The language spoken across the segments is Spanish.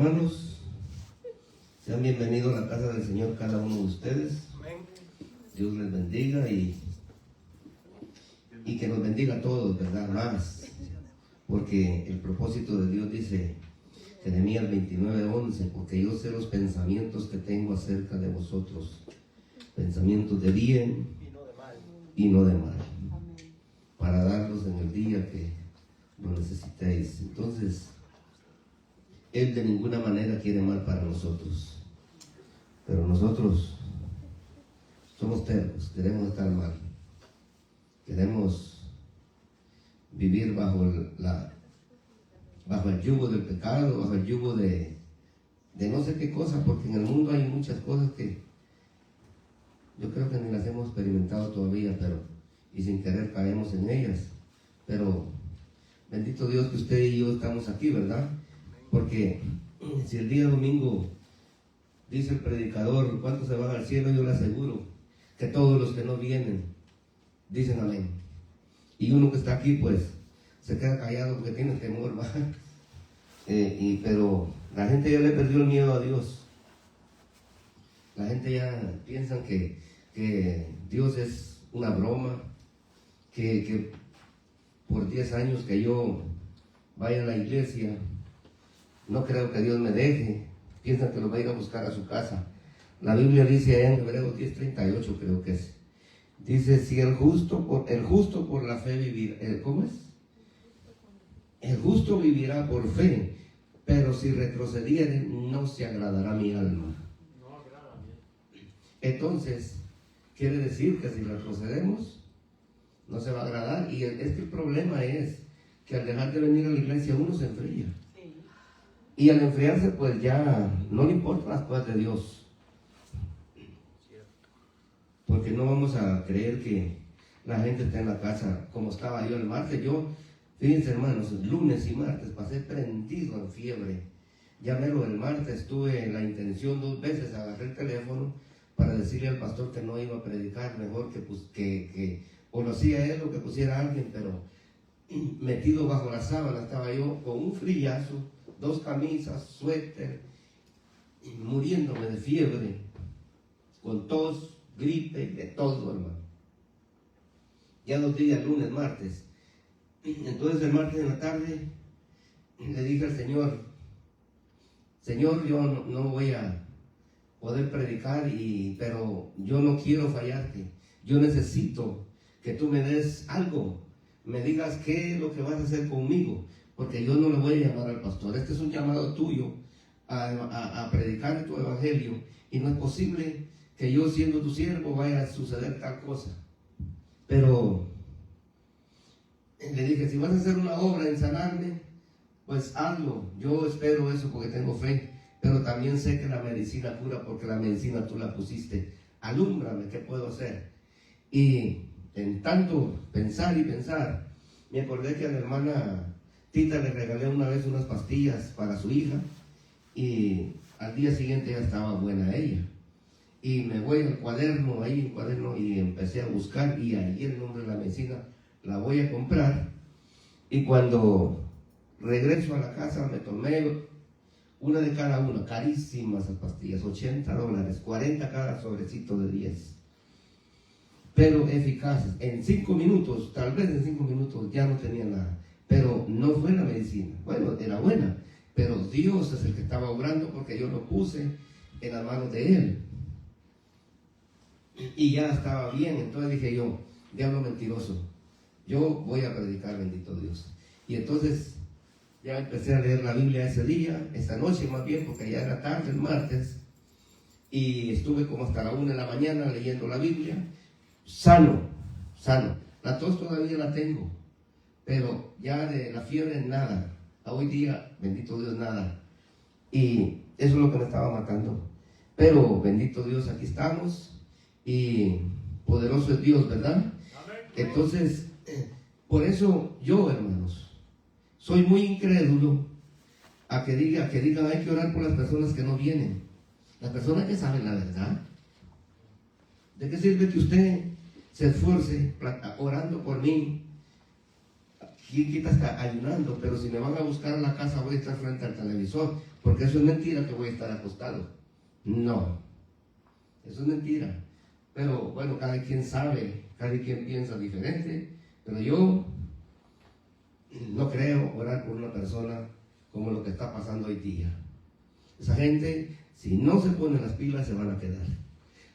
hermanos, sean bienvenidos a la casa del Señor cada uno de ustedes. Dios les bendiga y que nos bendiga a todos, ¿verdad? Más, porque el propósito de Dios dice, Jeremías 29:11, porque yo sé los pensamientos que tengo acerca de vosotros, pensamientos de bien y no de mal, para darlos en el día que lo necesitéis. Entonces, Él de ninguna manera quiere mal para nosotros, pero nosotros somos tercos, queremos estar mal, queremos vivir bajo el yugo del pecado, bajo el yugo de no sé qué cosa, porque en el mundo hay muchas cosas que yo creo que ni las hemos experimentado todavía, y sin querer caemos en ellas. Pero bendito Dios que usted y yo estamos aquí, ¿verdad? Porque si el día domingo dice el predicador, ¿cuántos se van al cielo? Yo le aseguro que todos los que no vienen dicen amén. Y uno que está aquí, pues, se queda callado porque tiene temor, ¿va? Pero la gente ya le perdió el miedo a Dios. La gente ya piensa que Dios es una broma, que por 10 años que yo vaya a la iglesia, no creo que Dios me deje. Piensan que lo va a ir a buscar a su casa. La Biblia dice en Hebreos 10:38, creo que es. Dice, si el justo por la fe vivirá. ¿Cómo es? El justo vivirá por fe, pero si retrocediere, no se agradará mi alma. Entonces, quiere decir que si retrocedemos, no se va a agradar. Y es que el problema es que al dejar de venir a la iglesia uno se enfría. Y al enfriarse, pues ya no le importan las cosas de Dios. Porque no vamos a creer que la gente está en la casa como estaba yo el martes. Fíjense hermanos, lunes y martes pasé prendido en fiebre. Ya mero el martes tuve la intención 2 veces, agarré el teléfono para decirle al pastor que no iba a predicar, mejor que o lo hacía él o que pusiera a alguien, pero metido bajo la sábana estaba yo con un frillazo, 2 camisas, suéter, muriéndome de fiebre, con tos, gripe, de todo, hermano. Ya 2 días, lunes, martes. Entonces el martes en la tarde le dije al Señor, yo no voy a poder predicar, pero yo no quiero fallarte. Yo necesito que tú me des algo, me digas qué es lo que vas a hacer conmigo, porque yo no le voy a llamar al pastor. Este es un llamado tuyo a predicar tu evangelio, y no es posible que yo, siendo tu siervo, vaya a suceder tal cosa. Pero le dije, si vas a hacer una obra en sanarme, pues hazlo. Yo espero eso porque tengo fe, pero también sé que la medicina cura, porque la medicina tú la pusiste. Alúmbrame, ¿qué puedo hacer? Y en tanto pensar y pensar, me acordé que a la hermana Tita le regalé una vez unas pastillas para su hija, y al día siguiente ya estaba buena ella. Y me voy al cuaderno, y empecé a buscar, y ahí el nombre de la medicina la voy a comprar. Y cuando regreso a la casa me tomé una de cada una, carísimas esas pastillas, $80, 40 cada sobrecito de 10, pero eficaces. En 5 minutos, tal vez en 5 minutos ya no tenía nada, pero no fue la medicina. Bueno, era buena, pero Dios es el que estaba obrando, porque yo lo puse en las manos de Él y ya estaba bien. Entonces dije yo, diablo mentiroso, yo voy a predicar, bendito Dios. Y entonces ya empecé a leer la Biblia ese día, esa noche más bien, porque ya era tarde el martes, y estuve como hasta la 1 de la mañana leyendo la Biblia, sano. La tos todavía la tengo, pero ya de la fiebre nada. A hoy día, bendito Dios, nada. Y eso es lo que me estaba matando. Pero bendito Dios, aquí estamos, y poderoso es Dios, ¿verdad? Entonces, por eso yo, hermanos, soy muy incrédulo a que digan hay que orar por las personas que no vienen. Las personas que saben la verdad. ¿De qué sirve que usted se esfuerce orando por mí? ¿Quién quita hasta ayunando? Pero si me van a buscar a la casa, voy a estar frente al televisor, porque eso es mentira que voy a estar acostado. No, eso es mentira. Pero bueno, cada quien sabe, cada quien piensa diferente, pero yo no creo orar por una persona como lo que está pasando hoy día. Esa gente, si no se ponen las pilas, se van a quedar.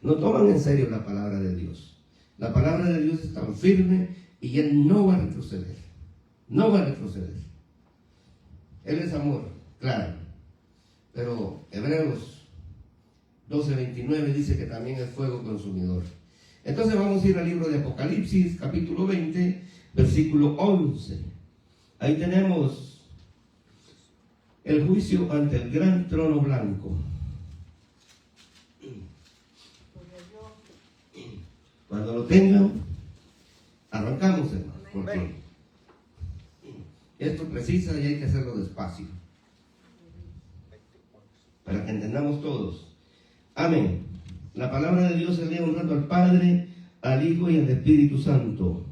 No toman en serio la palabra de Dios. La palabra de Dios es tan firme y Él no va a retroceder. No va a retroceder. Él es amor, claro. Pero Hebreos 12:29 dice que también es fuego consumidor. Entonces vamos a ir al libro de Apocalipsis, capítulo 20, versículo 11. Ahí tenemos el juicio ante el gran trono blanco. Cuando lo tengan, arrancamos, hermano, porque esto precisa y hay que hacerlo despacio, para que entendamos todos. Amén. La palabra de Dios se lee honrando al Padre, al Hijo y al Espíritu Santo.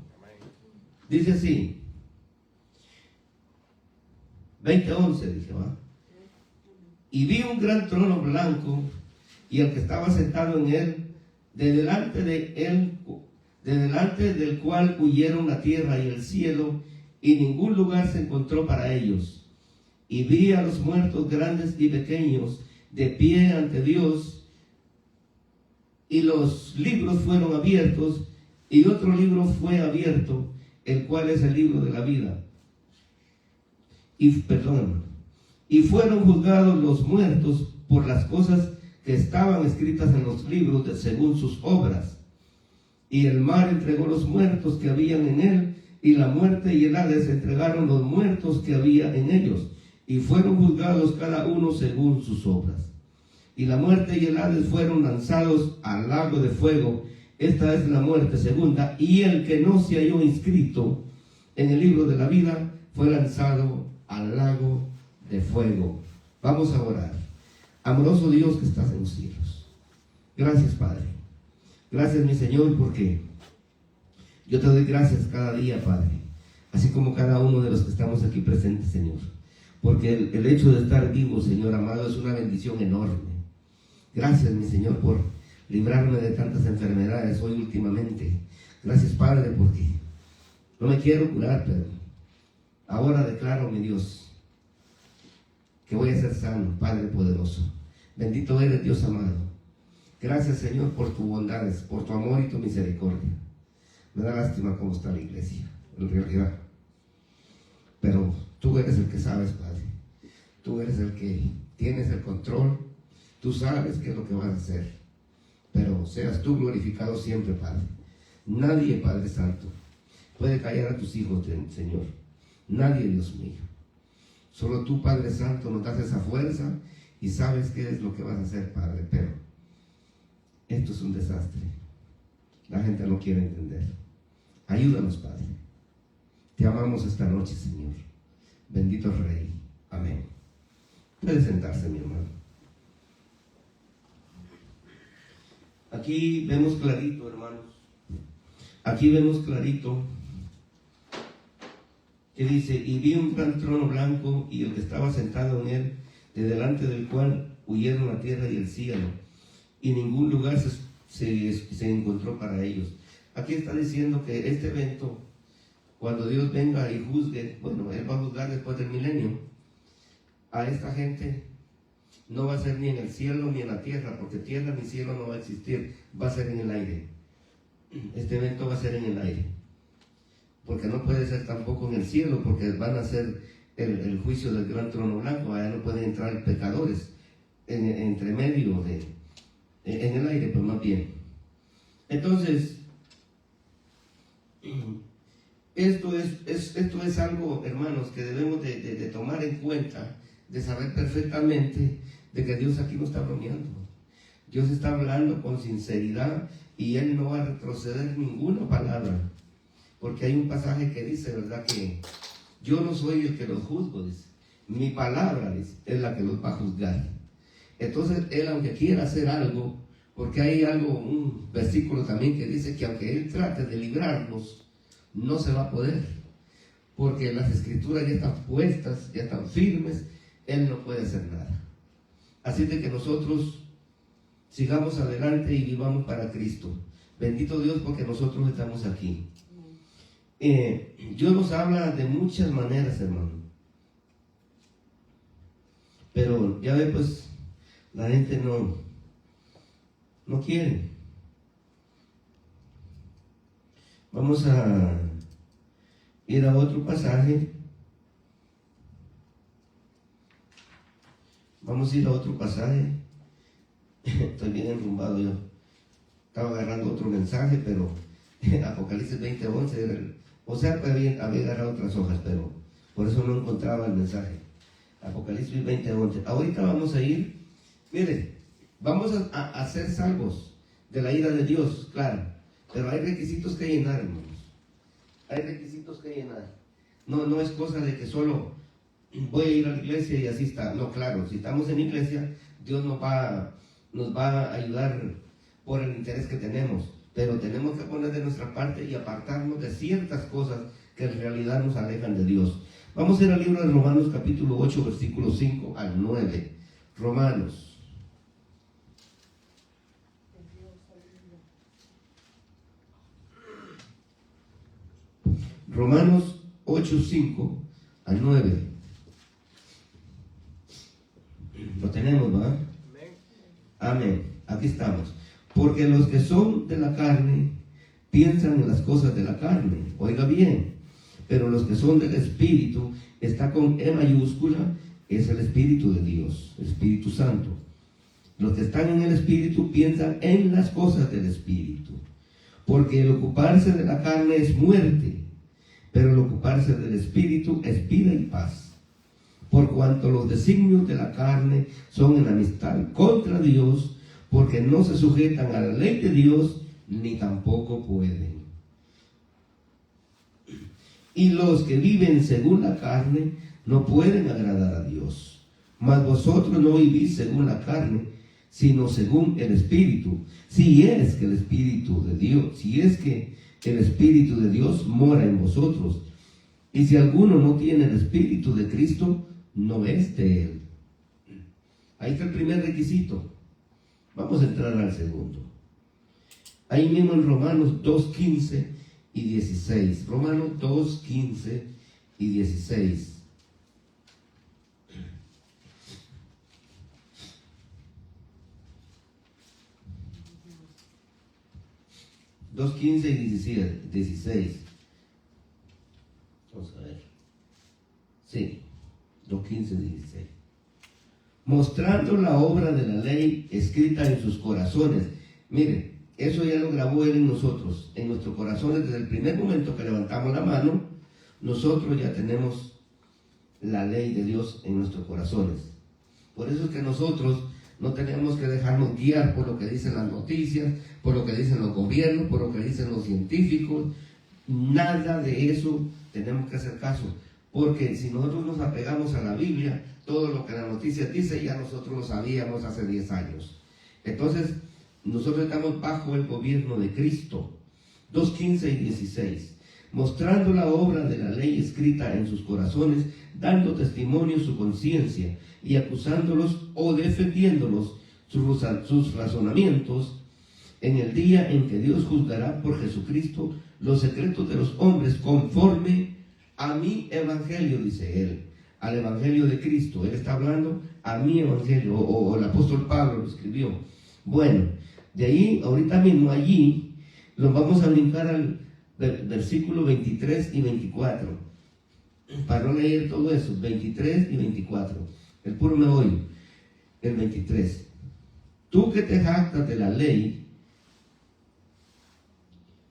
Dice así, 20:11 dice, ¿va? Y vi un gran trono blanco y el que estaba sentado en él, de delante del cual huyeron la tierra y el cielo, y ningún lugar se encontró para ellos. Y vi a los muertos grandes y pequeños de pie ante Dios, y los libros fueron abiertos, y otro libro fue abierto, el cual es el libro de la vida. Y fueron juzgados los muertos por las cosas que estaban escritas en los libros según sus obras. Y el mar entregó los muertos que habían en él, y la muerte y el Hades entregaron los muertos que había en ellos, y fueron juzgados cada uno según sus obras. Y la muerte y el Hades fueron lanzados al lago de fuego. Esta es la muerte segunda, y el que no se halló inscrito en el libro de la vida fue lanzado al lago de fuego. Vamos a orar. Amoroso Dios que estás en los cielos, gracias, Padre. Gracias, mi Señor, porque yo te doy gracias cada día, Padre, así como cada uno de los que estamos aquí presentes, Señor, porque el hecho de estar vivo, Señor amado, es una bendición enorme. Gracias, mi Señor, por librarme de tantas enfermedades hoy últimamente. Gracias, Padre, porque no me quiero curar, pero ahora declaro, mi Dios, que voy a ser sano, Padre poderoso. Bendito eres, Dios amado. Gracias, Señor, por tus bondades, por tu amor y tu misericordia. Me da lástima cómo está la iglesia, en realidad. Pero tú eres el que sabes, Padre. Tú eres el que tienes el control. Tú sabes qué es lo que vas a hacer. Pero seas tú glorificado siempre, Padre. Nadie, Padre Santo, puede callar a tus hijos, Señor. Nadie, Dios mío. Solo tú, Padre Santo, nos das esa fuerza y sabes qué es lo que vas a hacer, Padre. Pero esto es un desastre. La gente no quiere entender. Ayúdanos, Padre. Te amamos esta noche, Señor. Bendito Rey. Amén. Puede sentarse, mi hermano. Aquí vemos clarito, hermanos. Aquí vemos clarito que dice, y vi un gran trono blanco y el que estaba sentado en él, de delante del cual huyeron la tierra y el cielo, y ningún lugar se encontró para ellos. Aquí está diciendo que este evento, cuando Dios venga y juzgue, bueno, Él va a juzgar después del milenio, a esta gente no va a ser ni en el cielo ni en la tierra, porque tierra ni cielo no va a existir, va a ser en el aire. Este evento va a ser en el aire, porque no puede ser tampoco en el cielo, porque van a ser el juicio del gran trono blanco. Allá no pueden entrar pecadores entre medio en el aire, pues más bien. Entonces, esto es algo, hermanos, que debemos de tomar en cuenta, de saber perfectamente de que Dios aquí no está bromeando. Dios está hablando con sinceridad y Él no va a retroceder ninguna palabra. Porque hay un pasaje que dice, ¿verdad? Que yo no soy el que los juzgo, dice. Mi palabra, dice, es la que los va a juzgar. Entonces, Él, aunque quiera hacer algo, porque hay un versículo también que dice que aunque Él trate de librarnos, no se va a poder. Porque las escrituras ya están puestas, ya están firmes, Él no puede hacer nada. Así de que nosotros sigamos adelante y vivamos para Cristo. Bendito Dios, porque nosotros estamos aquí. Dios nos habla de muchas maneras, hermano. Pero ya ve, pues, la gente no quiere. Vamos a ir a otro pasaje. Vamos a ir a otro pasaje. Estoy bien enrumbado yo. Estaba agarrando otro mensaje, pero Apocalipsis 20:11 o sea, había agarrado otras hojas, pero por eso no encontraba el mensaje. Apocalipsis 20:11. Ahorita vamos a ir, mire, vamos a ser salvos de la ira de Dios, claro, pero hay requisitos que llenar, hermanos. Hay requisitos que llenar. No es cosa de que solo voy a ir a la iglesia y así está. No, claro, si estamos en iglesia, Dios nos va a ayudar por el interés que tenemos, pero tenemos que poner de nuestra parte y apartarnos de ciertas cosas que en realidad nos alejan de Dios. Vamos a ir al libro de Romanos capítulo 8, versículos 5 al 9. Romanos. Romanos 8, 5 al 9. Lo tenemos, ¿verdad? Amén. Aquí estamos. Porque los que son de la carne piensan en las cosas de la carne. Oiga bien. Pero los que son del Espíritu, está con E mayúscula, es el Espíritu de Dios, el Espíritu Santo. Los que están en el Espíritu piensan en las cosas del Espíritu. Porque el ocuparse de la carne es muerte, pero el ocuparse del Espíritu es vida y paz. Por cuanto los designios de la carne son enemistad contra Dios, porque no se sujetan a la ley de Dios, ni tampoco pueden. Y los que viven según la carne no pueden agradar a Dios. Mas vosotros no vivís según la carne, sino según el Espíritu. Si es que el Espíritu de Dios mora en vosotros. Y si alguno no tiene el Espíritu de Cristo, no es de él. Ahí está el primer requisito. Vamos a entrar al segundo. Ahí mismo en Romanos 2:15 y 16. Romanos 2:15 y 16. Dos 15 y 16. Vamos a ver. Sí, 2:15 y 16. Mostrando la obra de la ley escrita en sus corazones. Mire, eso ya lo grabó Él en nosotros, en nuestros corazones. Desde el primer momento que levantamos la mano, nosotros ya tenemos la ley de Dios en nuestros corazones. Por eso es que nosotros no tenemos que dejarnos guiar por lo que dicen las noticias, por lo que dicen los gobiernos, por lo que dicen los científicos. Nada de eso tenemos que hacer caso, porque si nosotros nos apegamos a la Biblia, todo lo que la noticia dice ya nosotros lo sabíamos hace 10 años. Entonces, nosotros estamos bajo el gobierno de Cristo. 2:15 y 16. Mostrando la obra de la ley escrita en sus corazones, dando testimonio su conciencia y acusándolos o defendiéndolos sus razonamientos en el día en que Dios juzgará por Jesucristo los secretos de los hombres conforme a mi evangelio, dice él, al evangelio de Cristo. Él está hablando a mi evangelio, o el apóstol Pablo lo escribió. Bueno, de ahí, ahorita mismo allí, nos vamos a brincar al versículo 23 y 24, para no leer todo eso, 23 y 24, el puro meollo, el 23. Tú que te jactas de la ley,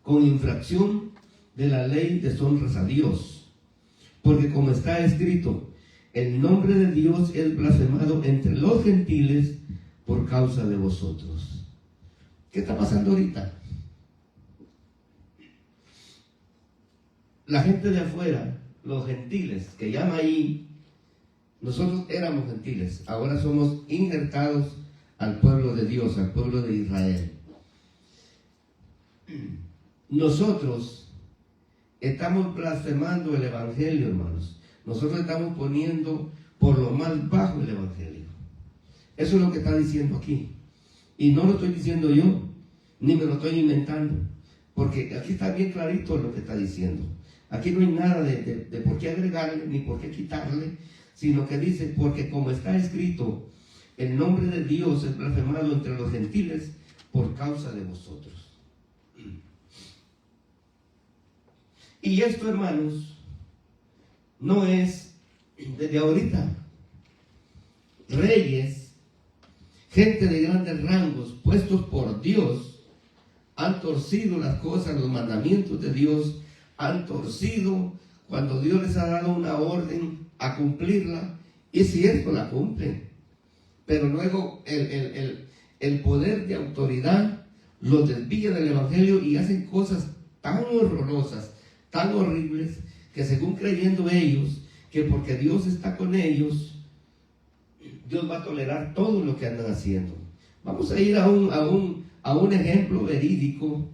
con infracción de la ley deshonras a Dios, porque como está escrito, el nombre de Dios es blasfemado entre los gentiles por causa de vosotros. ¿Qué está pasando ahorita? La gente de afuera, los gentiles, que llama ahí, nosotros éramos gentiles, ahora somos injertados al pueblo de Dios, al pueblo de Israel. Nosotros estamos blasfemando el evangelio, hermanos. Nosotros estamos poniendo por lo más bajo el evangelio. Eso es lo que está diciendo aquí. Y no lo estoy diciendo yo, ni me lo estoy inventando, porque aquí está bien clarito lo que está diciendo. Aquí no hay nada de por qué agregarle, ni por qué quitarle, sino que dice, porque como está escrito, el nombre de Dios es blasfemado entre los gentiles por causa de vosotros. Y esto, hermanos, no es desde ahorita. Reyes, gente de grandes rangos, puestos por Dios, han torcido las cosas, los mandamientos de Dios, han torcido cuando Dios les ha dado una orden a cumplirla, y es cierto, la cumplen, pero luego el poder de autoridad los desvía del evangelio y hacen cosas tan horrorosas, tan horribles, que según creyendo ellos, que porque Dios está con ellos, Dios va a tolerar todo lo que andan haciendo. Vamos a ir a un ejemplo verídico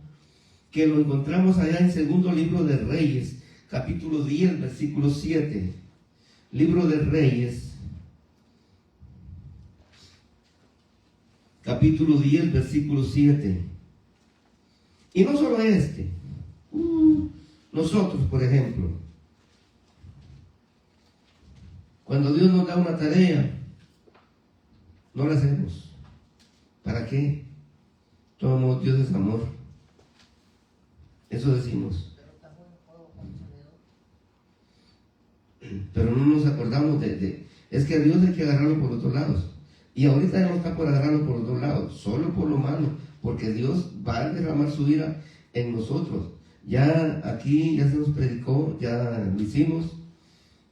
que lo encontramos allá en segundo libro de Reyes, capítulo 10, versículo 7. Libro de Reyes, capítulo 10, versículo 7. Y no solo nosotros, por ejemplo, cuando Dios nos da una tarea, no la hacemos. ¿Para qué? Todo Dios es amor. Eso decimos. Pero no nos acordamos es que a Dios hay que agarrarlo por otros lados. Y ahorita ya no está por agarrarlo por otros lados, solo por lo malo, porque Dios va a derramar su ira en nosotros. Ya aquí ya se nos predicó, ya lo hicimos,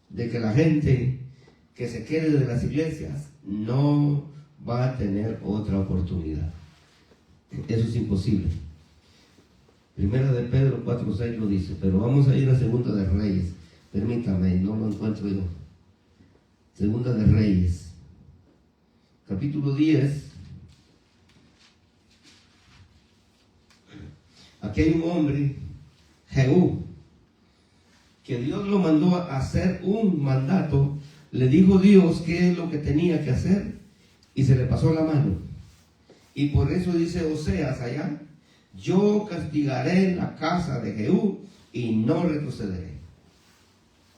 de que la gente que se quede de las iglesias no va a tener otra oportunidad. Eso es imposible. Primera de Pedro 4:6 lo dice, pero vamos a ir a Segunda de Reyes. Permítame, no lo encuentro yo. Segunda de Reyes, capítulo 10. Aquí hay un hombre, Jehú, que Dios lo mandó a hacer un mandato. Le dijo Dios qué es lo que tenía que hacer y se le pasó la mano. Y por eso dice Oseas allá, yo castigaré la casa de Jehú y no retrocederé.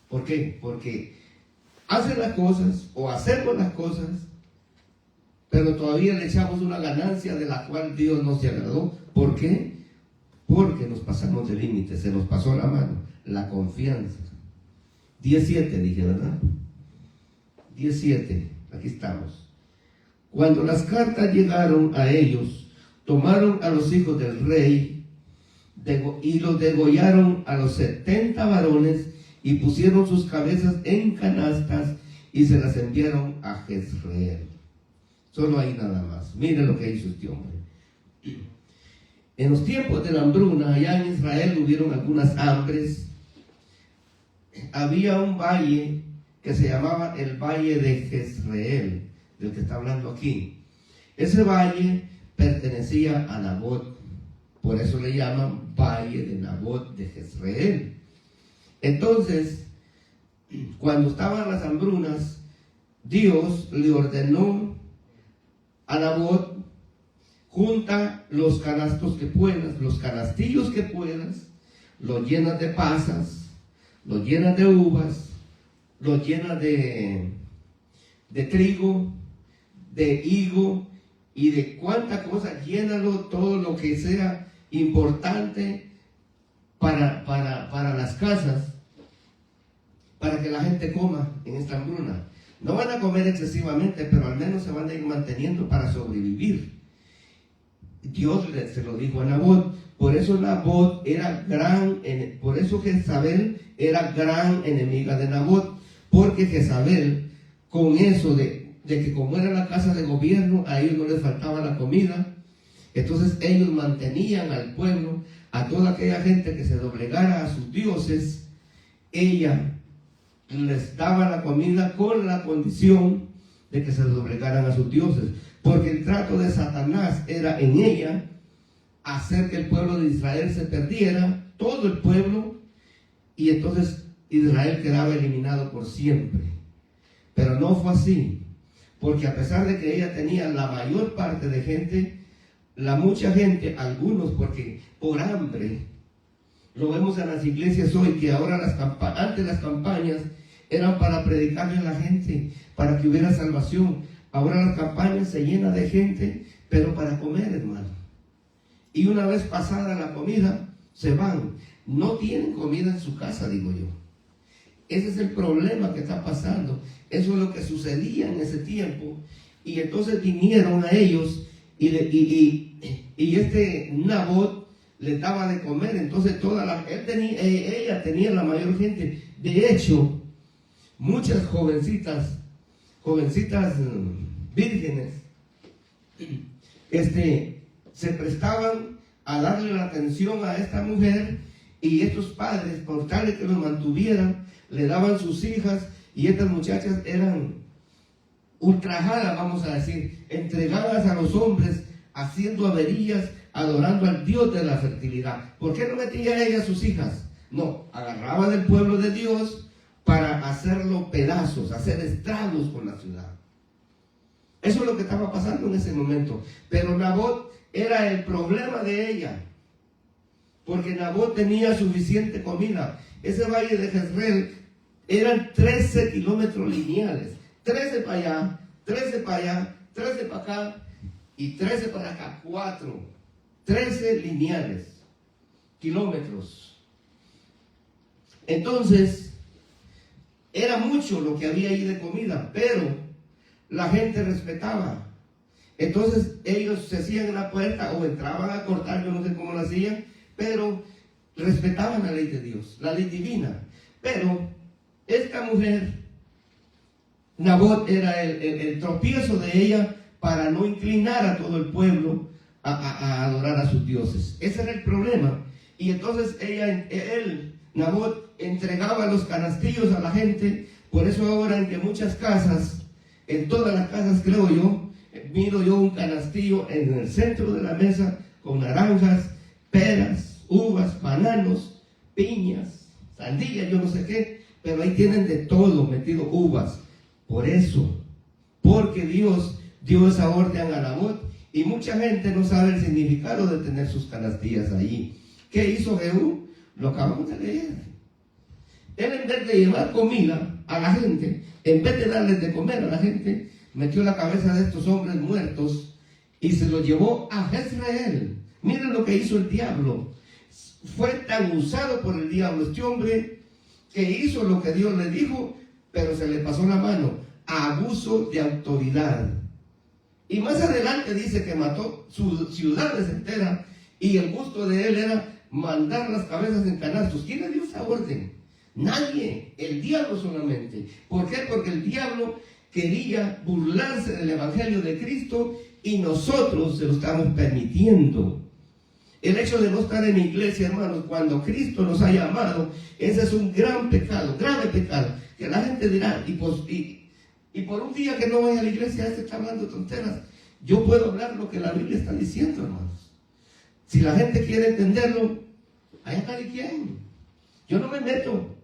¿Por qué? Porque hacen las cosas o hacemos las cosas, pero todavía le echamos una ganancia de la cual Dios no se agradó. ¿Por qué? Porque nos pasamos de límite, se nos pasó la mano, la confianza. 17 dije, ¿verdad? 17, aquí estamos. Cuando las cartas llegaron a ellos, tomaron a los hijos del rey y los degollaron a los 70 varones y pusieron sus cabezas en canastas y se las enviaron a Jezreel. Solo ahí nada más. Miren lo que hizo este hombre. En los tiempos de la hambruna, allá en Israel hubieron algunas hambres. Había un valle que se llamaba el Valle de Jezreel, del que está hablando aquí. Ese valle pertenecía a Nabot, por eso le llaman Valle de Nabot de Jezreel. Entonces, cuando estaban las hambrunas, Dios le ordenó a Nabot: junta los canastos que puedas, los canastillos que puedas, los llenas de pasas, los llenas de uvas, los llenas de trigo, de higo y de cuánta cosa, llénalo, todo lo que sea importante para las casas, para que la gente coma en esta hambruna. No van a comer excesivamente, pero al menos se van a ir manteniendo para sobrevivir. Dios se lo dijo a Nabot. Por eso Nabot era por eso Jezabel era gran enemiga de Nabot, porque Jezabel, con eso de que como era la casa de gobierno, a ellos no les faltaba la comida, entonces ellos mantenían al pueblo, a toda aquella gente que se doblegara a sus dioses, ella les daba la comida con la condición de que se doblegaran a sus dioses, porque el trato de Satanás era en ella hacer que el pueblo de Israel se perdiera, todo el pueblo, y entonces Israel quedaba eliminado por siempre. Pero no fue así, porque a pesar de que ella tenía la mayor parte de gente, la mucha gente, algunos porque por hambre, lo vemos en las iglesias hoy, que ahora antes las campañas eran para predicarle a la gente, para que hubiera salvación. Ahora las campañas se llenan de gente, pero para comer, hermano. Y una vez pasada la comida, se van. No tienen comida en su casa, digo yo. Ese es el problema que está pasando. Eso es lo que sucedía en ese tiempo. Y entonces vinieron a ellos y este Nabot les daba de comer. Entonces ella tenía la mayor gente. De hecho, muchas jovencitas vírgenes, se prestaban a darle la atención a esta mujer, y estos padres, por tal de que los mantuvieran, le daban sus hijas, y estas muchachas eran ultrajadas, vamos a decir, entregadas a los hombres, haciendo averías, adorando al Dios de la fertilidad. ¿Por qué no metía ella a sus hijas? No, agarraba del pueblo de Dios para hacerlo pedazos, hacer estragos con la ciudad. Eso es lo que estaba pasando en ese momento. Pero Nabot era el problema de ella, porque Nabot tenía suficiente comida. Ese valle de Jezreel eran 13 kilómetros lineales, 13 para allá, 13 para allá, 13 para acá y 13 para acá, 13 lineales, kilómetros. Entonces, era mucho lo que había ahí de comida, pero la gente respetaba. Entonces ellos se hacían en la puerta o entraban a cortar, yo no sé cómo lo hacían, pero respetaban la ley de Dios, la ley divina. Pero esta mujer, Nabot, era el tropiezo de ella para no inclinar a todo el pueblo a adorar a sus dioses. Ese era el problema. Y entonces Nabot entregaba los canastillos a la gente. Por eso ahora en que muchas casas, en todas las casas creo yo, miro yo un canastillo en el centro de la mesa con naranjas, peras, uvas, bananos, piñas, sandías, yo no sé qué, pero ahí tienen de todo metido, uvas. Por eso, porque Dios dio esa orden a Nabot, y mucha gente no sabe el significado de tener sus canastillas ahí. ¿Qué hizo Jehú? Lo acabamos de leer. Él, en vez de llevar comida a la gente, en vez de darles de comer a la gente, metió la cabeza de estos hombres muertos y se los llevó a Jezreel. Miren lo que hizo el diablo. Fue tan usado por el diablo este hombre, que hizo lo que Dios le dijo, pero se le pasó la mano. Abuso de autoridad. Y más adelante dice que mató ciudades enteras, y el gusto de él era mandar las cabezas en canastos. ¿Quién le dio esa orden? Nadie, el diablo solamente. ¿Por qué? Porque el diablo quería burlarse del evangelio de Cristo, y nosotros se lo estamos permitiendo. El hecho de no estar en iglesia, hermanos, cuando Cristo nos ha llamado, ese es un gran pecado, grave pecado, que la gente dirá, y por un día que no vaya a la iglesia, este está hablando tonteras. Yo puedo hablar lo que la Biblia está diciendo, hermanos. Si la gente quiere entenderlo, allá cada quien. Yo no me meto,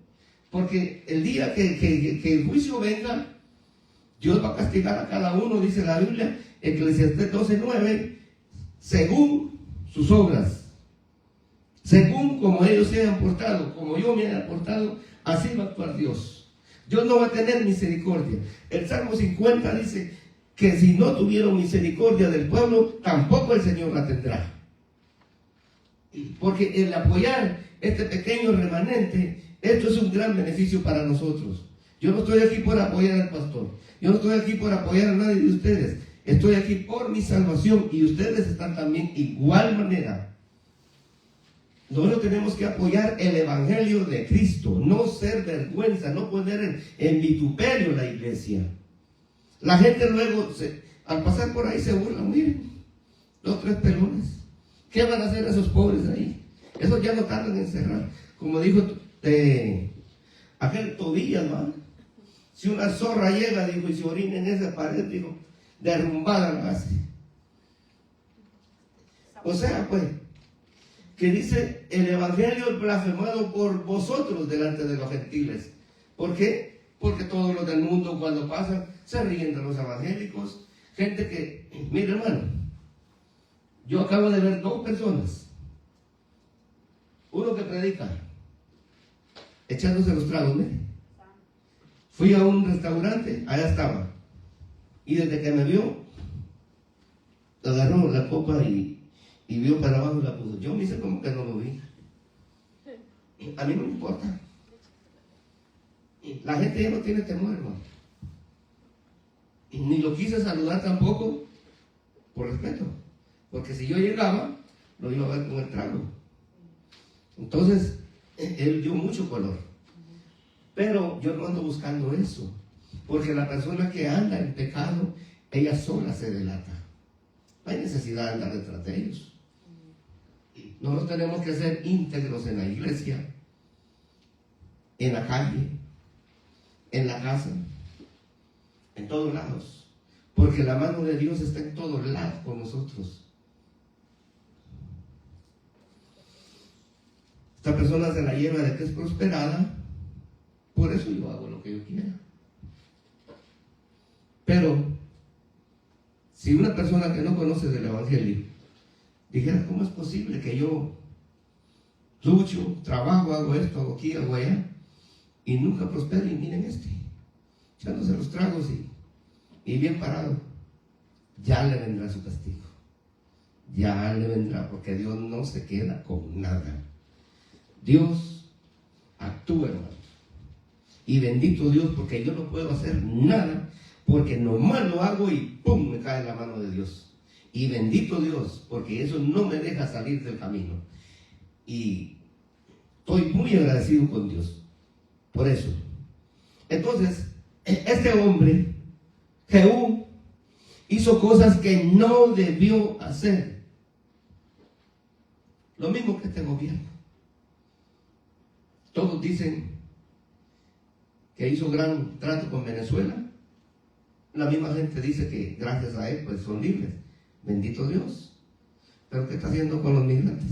porque el día que el juicio venga, Dios va a castigar a cada uno, dice la Biblia, Eclesiastés 12:9, según sus obras, según como ellos se hayan portado, como yo me haya portado, así va a actuar Dios. Dios no va a tener misericordia. El Salmo 50 dice que si no tuvieron misericordia del pueblo, tampoco el Señor la tendrá. Porque el apoyar este pequeño remanente, esto es un gran beneficio para nosotros. Yo no estoy aquí por apoyar al pastor, yo no estoy aquí por apoyar a nadie de ustedes, estoy aquí por mi salvación, y ustedes están también igual manera. Nosotros tenemos que apoyar el evangelio de Cristo, no ser vergüenza, no poner en vituperio la iglesia. La gente luego, al pasar por ahí, se burla. Miren, 2, 3 pelones. ¿Qué van a hacer esos pobres ahí? Esos ya no tardan en cerrar. Como dijo aquel Tobías, ¿no? Si una zorra llega, dijo, y se orina en esa pared, dijo, derrumbada la hace. O sea, pues, que dice, el evangelio es blasfemado por vosotros delante de los gentiles. ¿Por qué? Porque todos los del mundo, cuando pasan, se ríen de los evangélicos, gente que, mire hermano, yo acabo de ver dos personas, uno que predica, echándose los tragos, mire. Fui a un restaurante, allá estaba, y desde que me vio, agarró la copa y vio para abajo y la puso. Yo me hice como que no lo vi. A mí no me importa. La gente ya no tiene temor, hermano. Ni lo quise saludar tampoco, por respeto. Porque si yo llegaba, lo iba a ver con el trago. Entonces, él dio mucho color. Pero yo no ando buscando eso. Porque la persona que anda en pecado, ella sola se delata. No hay necesidad de andar detrás de ellos. Nosotros tenemos que ser íntegros en la iglesia, en la calle, en la casa, en todos lados. Porque la mano de Dios está en todos lados con nosotros. Esta persona se la lleva de que es prosperada, por eso yo hago lo que yo quiera. Pero, si una persona que no conoce del Evangelio dijera, ¿cómo es posible que yo lucho, trabajo, hago esto, hago aquí, hago allá, y nunca prospero? Y miren echándose los tragos y bien parado, ya le vendrá su castigo. Ya le vendrá, porque Dios no se queda con nada. Dios actúa, hermano. Y bendito Dios, porque yo no puedo hacer nada, porque nomás lo hago y ¡pum!, me cae en la mano de Dios. Y bendito Dios, porque eso no me deja salir del camino. Y estoy muy agradecido con Dios por eso. Entonces, este hombre, Jehú, hizo cosas que no debió hacer. Lo mismo que este gobierno. Todos dicen que hizo gran trato con Venezuela. La misma gente dice que gracias a él pues son libres. Bendito Dios. Pero ¿qué está haciendo con los migrantes?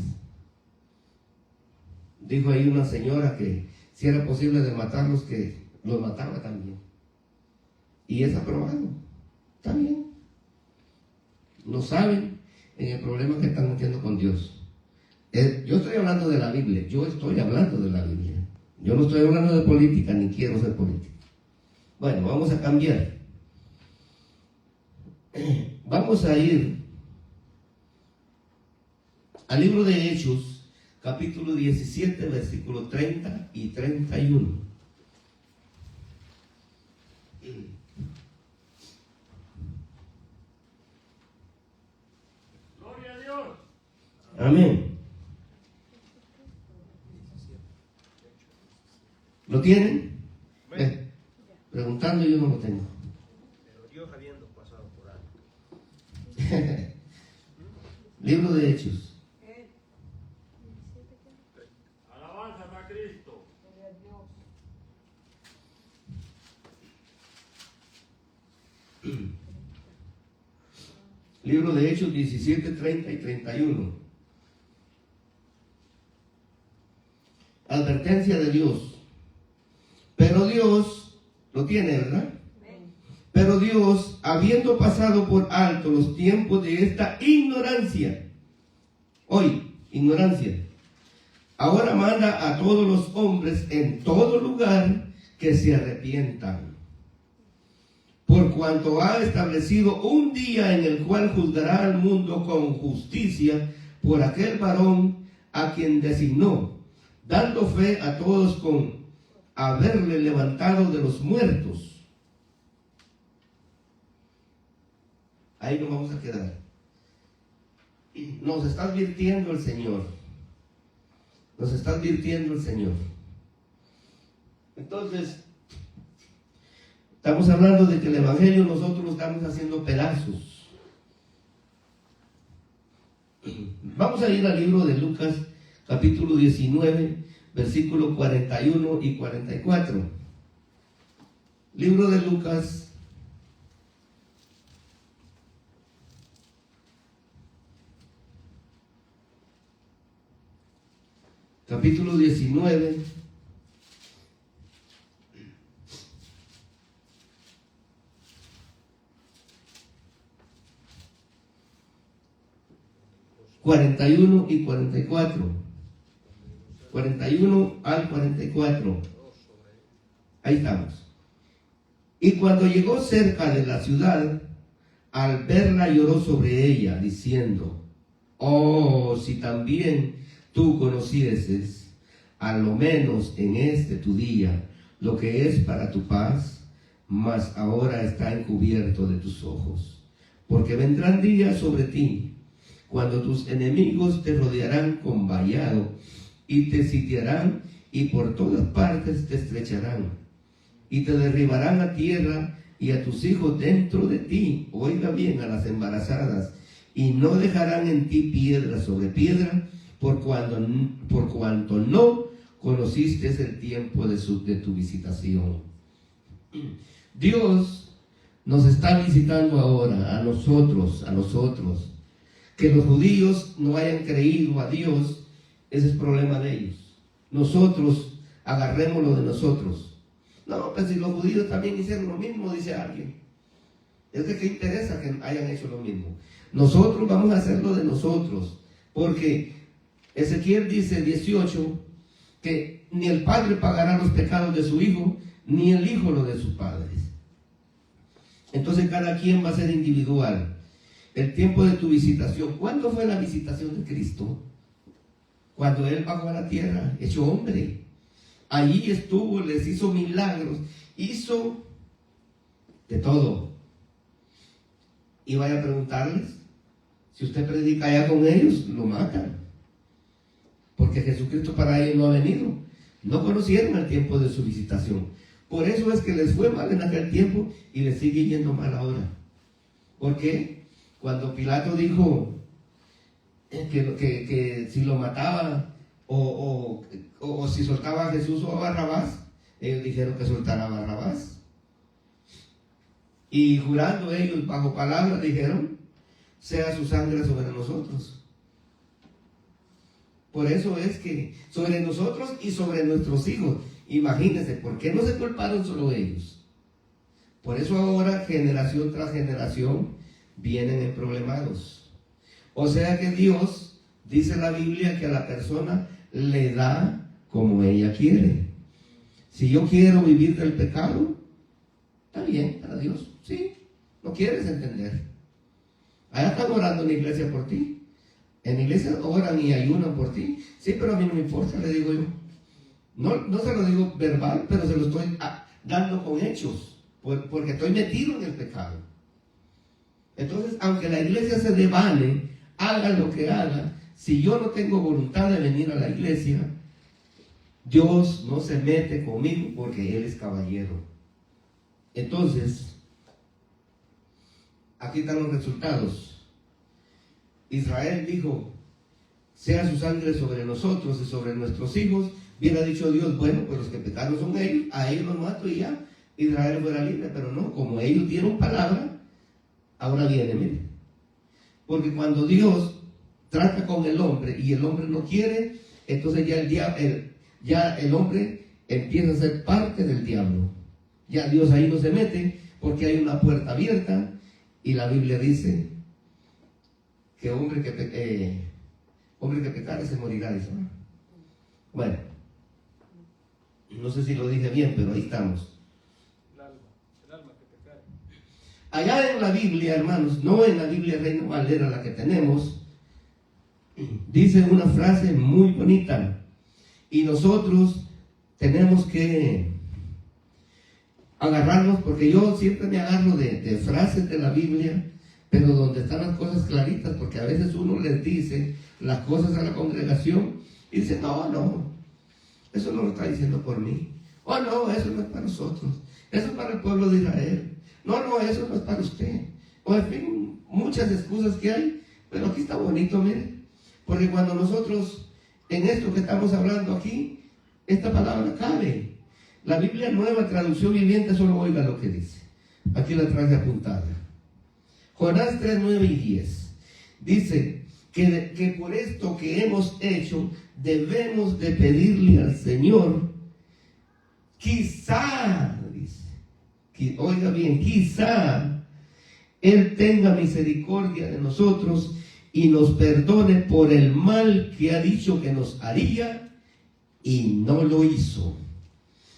Dijo ahí una señora que si era posible de matarlos, que los mataba también. Y es aprobado. Está bien. No saben en el problema que están metiendo con Dios. Yo estoy hablando de la Biblia. Yo estoy hablando de la Biblia. Yo no estoy hablando de política, ni quiero ser político. Bueno, vamos a cambiar. Vamos a ir al libro de Hechos, capítulo 17, versículos 30 y 31. Gloria a Dios. Amén. ¿Lo tienen? Preguntando, yo no lo tengo. Pero Dios habiendo pasado por alto. Libro de Hechos. Alabanza a Cristo. Libro de Hechos 17, 30 y 31. Advertencia de Dios. Pero Dios, lo tiene, ¿verdad? Pero Dios, habiendo pasado por alto los tiempos de esta ignorancia, hoy, ignorancia, ahora manda a todos los hombres en todo lugar que se arrepientan. Por cuanto ha establecido un día en el cual juzgará al mundo con justicia por aquel varón a quien designó, dando fe a todos con haberle levantado de los muertos. Ahí nos vamos a quedar. Nos está advirtiendo el Señor. Nos está advirtiendo el Señor. Entonces, estamos hablando de que el Evangelio nosotros lo estamos haciendo pedazos. Vamos a ir al libro de Lucas, capítulo 19, versículos 41 y 44. Libro de Lucas, capítulo 19, 41 y 44. 41 al 44. Ahí estamos. Y cuando llegó cerca de la ciudad, al verla lloró sobre ella, diciendo: oh, si también tú conocieses, a lo menos en este tu día, lo que es para tu paz, mas ahora está encubierto de tus ojos. Porque vendrán días sobre ti, cuando tus enemigos te rodearán con vallado, y te sitiarán, y por todas partes te estrecharán, y te derribarán a tierra, y a tus hijos dentro de ti, oiga bien, a las embarazadas, y no dejarán en ti piedra sobre piedra, por cuanto no conociste el tiempo de tu visitación. Dios nos está visitando ahora, a nosotros. Que los judíos no hayan creído a Dios, ese es problema de ellos. Nosotros, agarrémoslo de nosotros. No, pues si los judíos también hicieron lo mismo, dice alguien. Es de qué interesa que hayan hecho lo mismo. Nosotros vamos a hacerlo de nosotros. Porque Ezequiel dice 18, que ni el padre pagará los pecados de su hijo, ni el hijo los de sus padres. Entonces cada quien va a ser individual. El tiempo de tu visitación. ¿Cuándo fue la visitación de Cristo? Cuando Él bajó a la tierra, hecho hombre. Allí estuvo, les hizo milagros, hizo de todo. Y vaya a preguntarles, si usted predica allá con ellos, lo matan. Porque Jesucristo para ellos no ha venido. No conocieron el tiempo de su visitación. Por eso es que les fue mal en aquel tiempo y les sigue yendo mal ahora. ¿Por qué? Cuando Pilato dijo que si lo mataba o si soltaba a Jesús o a Barrabás, ellos dijeron que soltara a Barrabás. Y jurando ellos bajo palabra dijeron: sea su sangre sobre nosotros. Por eso es que sobre nosotros y sobre nuestros hijos. Imagínense, ¿por qué no se culparon solo ellos? Por eso ahora, generación tras generación, vienen emproblemados. O sea que Dios, dice la Biblia, que a la persona le da como ella quiere. Si yo quiero vivir del pecado, está bien para Dios. Sí, no quieres entender. Allá están orando en la iglesia por ti. En la iglesia oran y ayunan por ti. Sí, pero a mí no me importa, le digo yo. No se lo digo verbal, pero se lo estoy dando con hechos, porque estoy metido en el pecado. Entonces, aunque la iglesia se devane, haga lo que haga, si yo no tengo voluntad de venir a la iglesia, Dios no se mete conmigo porque Él es caballero. Entonces, aquí están los resultados. Israel dijo: sea su sangre sobre nosotros y sobre nuestros hijos. Hubiera dicho Dios: bueno, pues los que pecaron son ellos, a ellos los mato y ya, Israel fuera libre. Pero no, como ellos dieron palabra, ahora viene, mire. Porque cuando Dios trata con el hombre y el hombre no quiere, entonces ya el hombre empieza a ser parte del diablo. Ya Dios ahí no se mete, porque hay una puerta abierta, y la Biblia dice que hombre que pecare se morirá, dice. Bueno, no sé si lo dije bien, pero ahí estamos. El alma que pecare. Allá en la Biblia, hermanos, no en la Biblia Reina Valera, la que tenemos, dice una frase muy bonita, y nosotros tenemos que agarrarnos, porque yo siempre me agarro de frases de la Biblia, pero donde están las cosas claritas, porque a veces uno les dice las cosas a la congregación y dice: no, eso no lo está diciendo por mí. Oh, no, eso no es para nosotros, eso es para el pueblo de Israel. No, eso no es para usted. O en fin, muchas excusas que hay, pero aquí está bonito, mire, porque cuando nosotros, en esto que estamos hablando aquí, esta palabra cabe. La Biblia Nueva Traducción Viviente, solo oiga lo que dice. Aquí la traje apuntada. Jonás 3, 9 y 10. Dice que por esto que hemos hecho, debemos de pedirle al Señor, quizá, dice, oiga bien, quizá Él tenga misericordia de nosotros y nos perdone por el mal que ha dicho que nos haría y no lo hizo.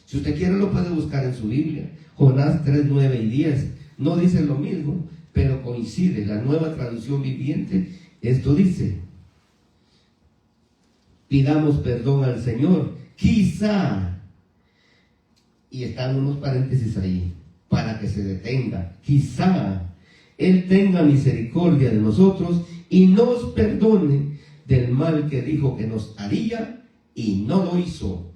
Si usted quiere lo puede buscar en su Biblia. Jonás 3, 9 y 10. No dice lo mismo, pero coincide. La Nueva Traducción Viviente, esto dice: pidamos perdón al Señor, quizá, y están unos paréntesis ahí, para que se detenga, quizá Él tenga misericordia de nosotros y nos perdone del mal que dijo que nos haría y no lo hizo.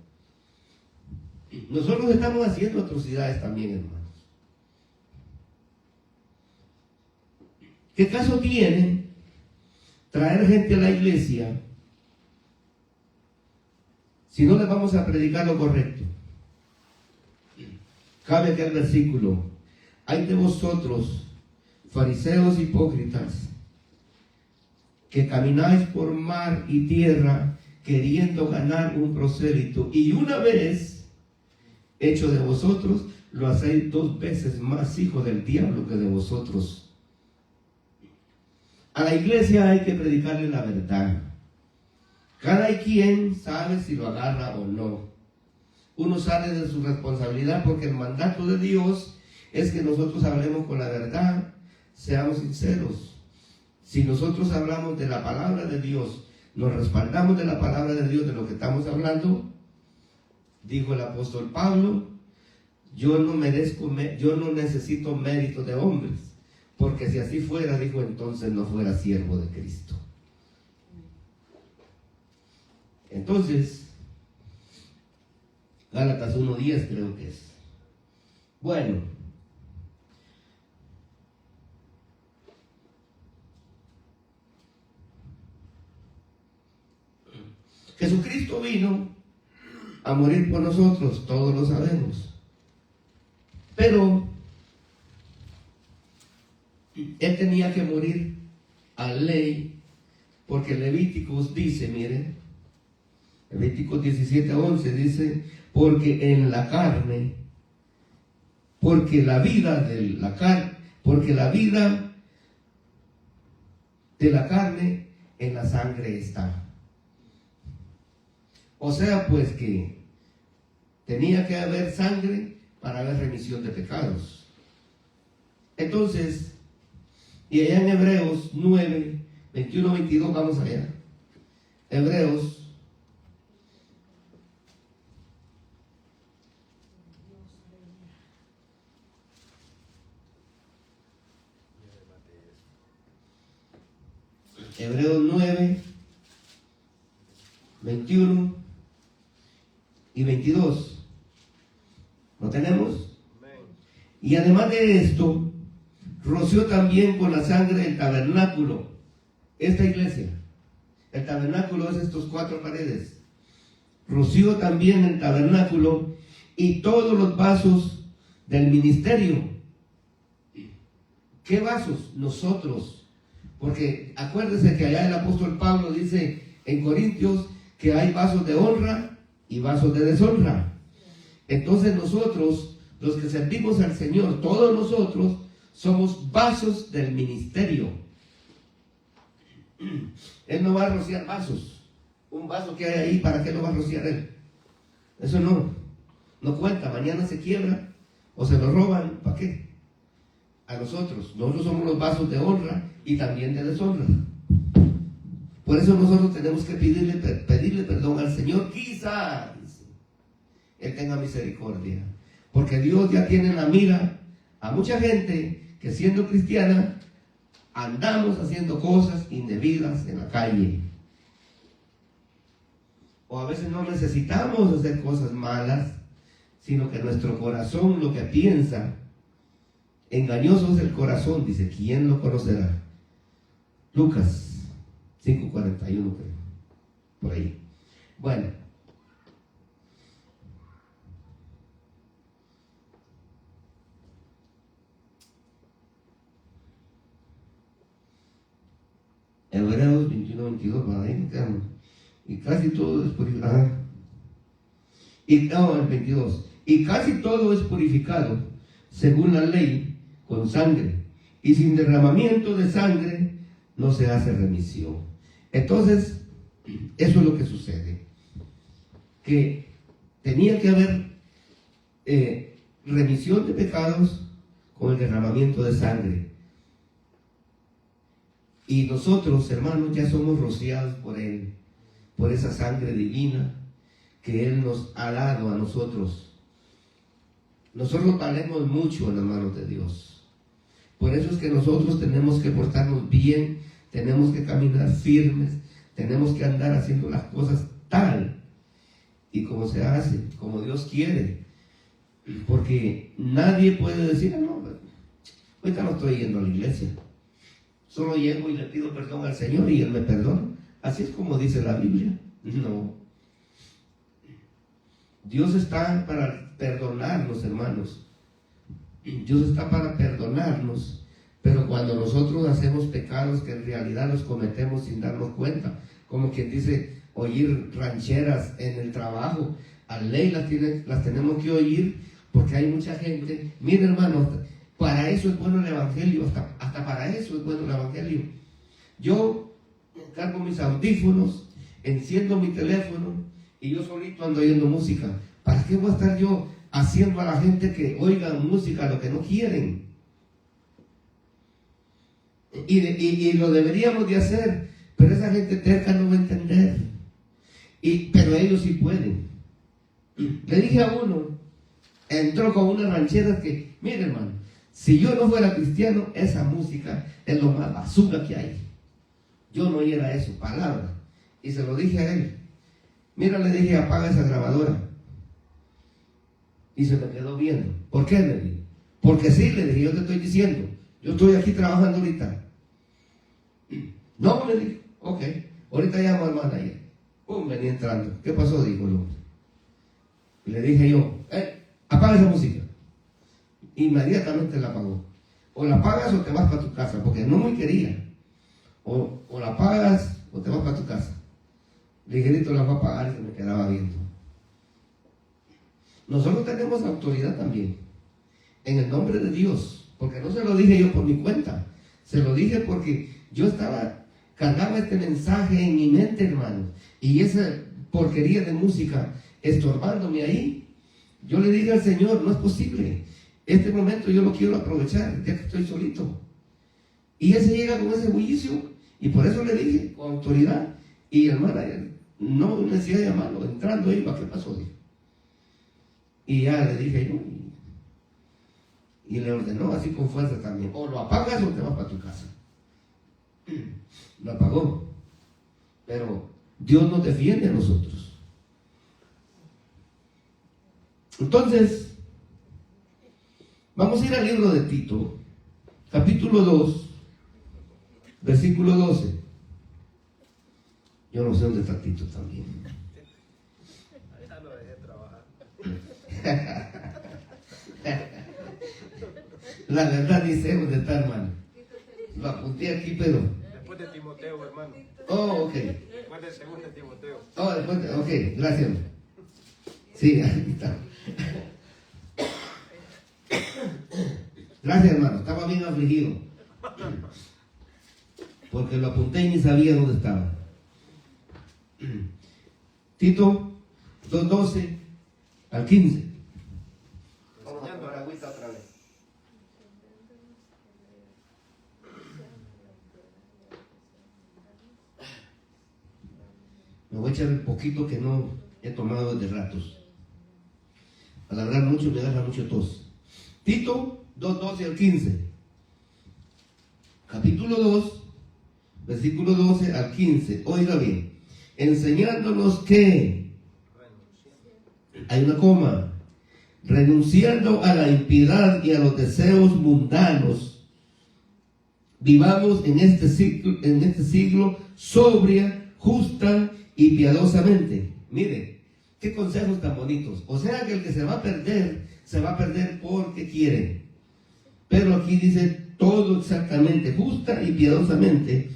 Nosotros estamos haciendo atrocidades también, hermanos. ¿Qué caso tiene traer gente a la iglesia si no les vamos a predicar lo correcto? Cabe aquel versículo: hay de vosotros, fariseos hipócritas, que camináis por mar y tierra queriendo ganar un prosélito, y una vez hecho de vosotros, lo hacéis 2 veces más hijo del diablo que de vosotros. A la iglesia hay que predicarle la verdad. Cada quien sabe si lo agarra o no. Uno sale de su responsabilidad porque el mandato de Dios es que nosotros hablemos con la verdad, seamos sinceros. Si nosotros hablamos de la palabra de Dios, nos respaldamos de la palabra de Dios, de lo que estamos hablando, dijo el apóstol Pablo: yo no necesito mérito de hombres, porque si así fuera, dijo, entonces no fuera siervo de Cristo. Entonces, Gálatas 1:10 creo que es. Bueno, Jesucristo vino a morir por nosotros, todos lo sabemos. Pero Él tenía que morir a ley, porque Levíticos dice, miren, Levíticos 17:11 dice: porque en la carne, porque la vida de la carne en la sangre está. O sea, pues que tenía que haber sangre para haber remisión de pecados. Entonces, y allá en Hebreos 9, 21, 22, vamos allá. Hebreos 9, 21 y 22. ¿Lo tenemos? Y además de esto, roció también con la sangre el tabernáculo, esta iglesia. El tabernáculo es estos 4 paredes. Roció también el tabernáculo y todos los vasos del ministerio. ¿Qué vasos? Nosotros. Porque acuérdense que allá el apóstol Pablo dice en Corintios que hay vasos de honra y vasos de deshonra. Entonces nosotros, los que servimos al Señor, todos nosotros somos vasos del ministerio. Él no va a rociar vasos. Un vaso que hay ahí, ¿para qué lo va a rociar Él? Eso no cuenta. Mañana se quiebra o se lo roban, ¿para qué? A nosotros somos los vasos de honra y también de deshonra. Por eso nosotros tenemos que pedirle perdón al Señor. Quizás Él tenga misericordia, porque Dios ya tiene en la mira a mucha gente que, siendo cristiana, andamos haciendo cosas indebidas en la calle. O a veces no necesitamos hacer cosas malas, sino que nuestro corazón lo que piensa. Engañoso es el corazón, dice, ¿quién lo conocerá? Lucas 5:41, creo, por ahí. Bueno, Hebreos 21:22, para ahí nos quedamos. Y casi todo es purificado. El 22. Y casi todo es purificado según la ley con sangre, y sin derramamiento de sangre no se hace remisión. Entonces, eso es lo que sucede. Que tenía que haber remisión de pecados con el derramamiento de sangre. Y nosotros, hermanos, ya somos rociados por Él, por esa sangre divina que Él nos ha dado a nosotros. Nosotros valemos mucho en las manos de Dios. Por eso es que nosotros tenemos que portarnos bien, tenemos que caminar firmes, tenemos que andar haciendo las cosas tal y como se hace, como Dios quiere. Porque nadie puede decir, no, ahorita no estoy yendo a la iglesia. Solo llego y le pido perdón al Señor y Él me perdona. Así es como dice la Biblia. No. Dios está para perdonarnos, hermanos. Dios está para perdonarnos. Pero cuando nosotros hacemos pecados que en realidad los cometemos sin darnos cuenta, como quien dice, oír rancheras en el trabajo, a ley las tenemos que oír, porque hay mucha gente. Mira, hermanos, para eso es bueno el Evangelio, hasta para eso es bueno el Evangelio. Yo cargo mis audífonos, enciendo mi teléfono y yo solito ando oyendo música. ¿Para qué voy a estar yo haciendo a la gente que oigan música lo que no quieren? Y lo deberíamos de hacer, pero esa gente terca no va a entender. Pero ellos sí pueden. Le dije a uno, entró con unas rancheras que, mire, hermano, si yo no fuera cristiano, esa música es lo más basura que hay. Yo no oyera eso, palabra. Y se lo dije a él. Mira, le dije, apaga esa grabadora. Y se me quedó viendo. ¿Por qué? Le dije. Porque sí, le dije, yo te estoy diciendo. Yo estoy aquí trabajando ahorita. No, le dije, ok. Ahorita llamo al manager. Venía entrando. ¿Qué pasó? Dijo el hombre. Y le dije yo, apaga esa música. Inmediatamente la apagó. O la apagas o te vas para tu casa, porque no me quería. O la apagas o te vas para tu casa. Ligerito la va a apagar y se me quedaba viendo. Nosotros tenemos autoridad también, en el nombre de Dios, porque no se lo dije yo por mi cuenta, se lo dije porque yo cargaba este mensaje en mi mente, hermano, y esa porquería de música estorbándome ahí. Yo le dije al Señor, no es posible, este momento yo lo quiero aprovechar, ya que estoy solito. Y Él se llega con ese bullicio, y por eso le dije, con autoridad, y hermana, no me decía llamarlo, entrando ahí, ¿para qué pasó? Dije. Y ya le dije yo, y le ordenó así con fuerza también, o lo apagas o te vas para tu casa. Lo apagó, pero Dios nos defiende a nosotros. Entonces, vamos a ir al libro de Tito, capítulo 2, versículo 12. Yo no sé dónde está Tito también. Ya lo dejé trabajar. La verdad dice dónde está, hermano. Lo apunté aquí, pero... Después de Timoteo, hermano. Oh, ok. Después del segundo de Timoteo. Oh, después de... Ok, gracias. Sí, aquí está. Gracias, hermano. Estaba bien afligido. Porque lo apunté y ni sabía dónde estaba. Tito 2:12 al 15. Vamos a tomar agüita otra vez. Me voy a echar el poquito que no he tomado desde ratos. Al hablar mucho me agarra mucho tos. Tito 2:12 al 15. Capítulo 2, versículo 12 al 15. Oiga bien. Enseñándonos que hay una coma, renunciando a la impiedad y a los deseos mundanos, vivamos en este siglo sobria, justa y piadosamente. Mire, qué consejos tan bonitos. O sea que el que se va a perder porque quiere. Pero aquí dice todo exactamente, justa y piadosamente,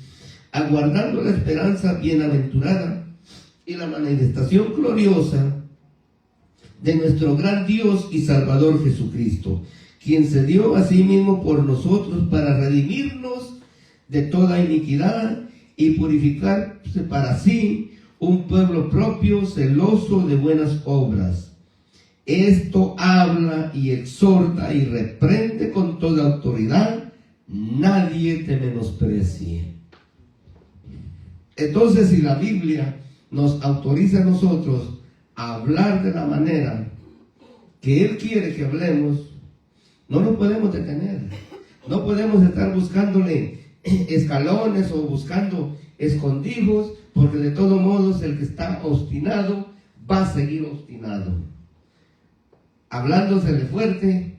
aguardando la esperanza bienaventurada y la manifestación gloriosa de nuestro gran Dios y Salvador Jesucristo, quien se dio a sí mismo por nosotros para redimirnos de toda iniquidad y purificarse para sí un pueblo propio, celoso de buenas obras. Esto habla y exhorta y reprende con toda autoridad. Nadie te menosprecie. Entonces, si la Biblia nos autoriza a nosotros a hablar de la manera que Él quiere que hablemos, no lo podemos detener. No podemos estar buscándole escalones o buscando escondrijos, porque de todos modos el que está obstinado va a seguir obstinado. Hablándosele fuerte,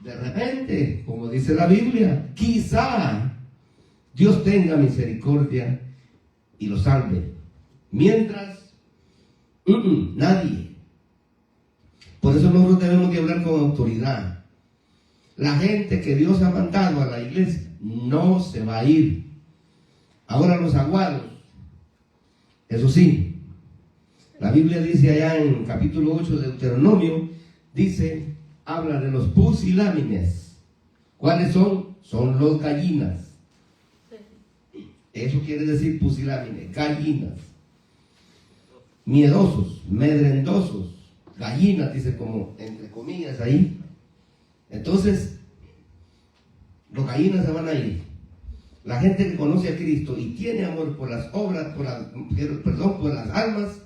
de repente, como dice la Biblia, quizá Dios tenga misericordia y lo salve. Mientras, nadie. Por eso nosotros debemos de hablar con autoridad. La gente que Dios ha mandado a la iglesia no se va a ir. Ahora los aguados, eso sí, la Biblia dice allá en capítulo 8 de Deuteronomio, dice, habla de los pusilámines. ¿Cuáles son? Son los gallinas. Eso quiere decir pusilámines, gallinas. Miedosos, medrendosos, gallinas, dice como entre comillas ahí. Entonces, los gallinas se van a ir. La gente que conoce a Cristo y tiene amor por las obras, por las almas,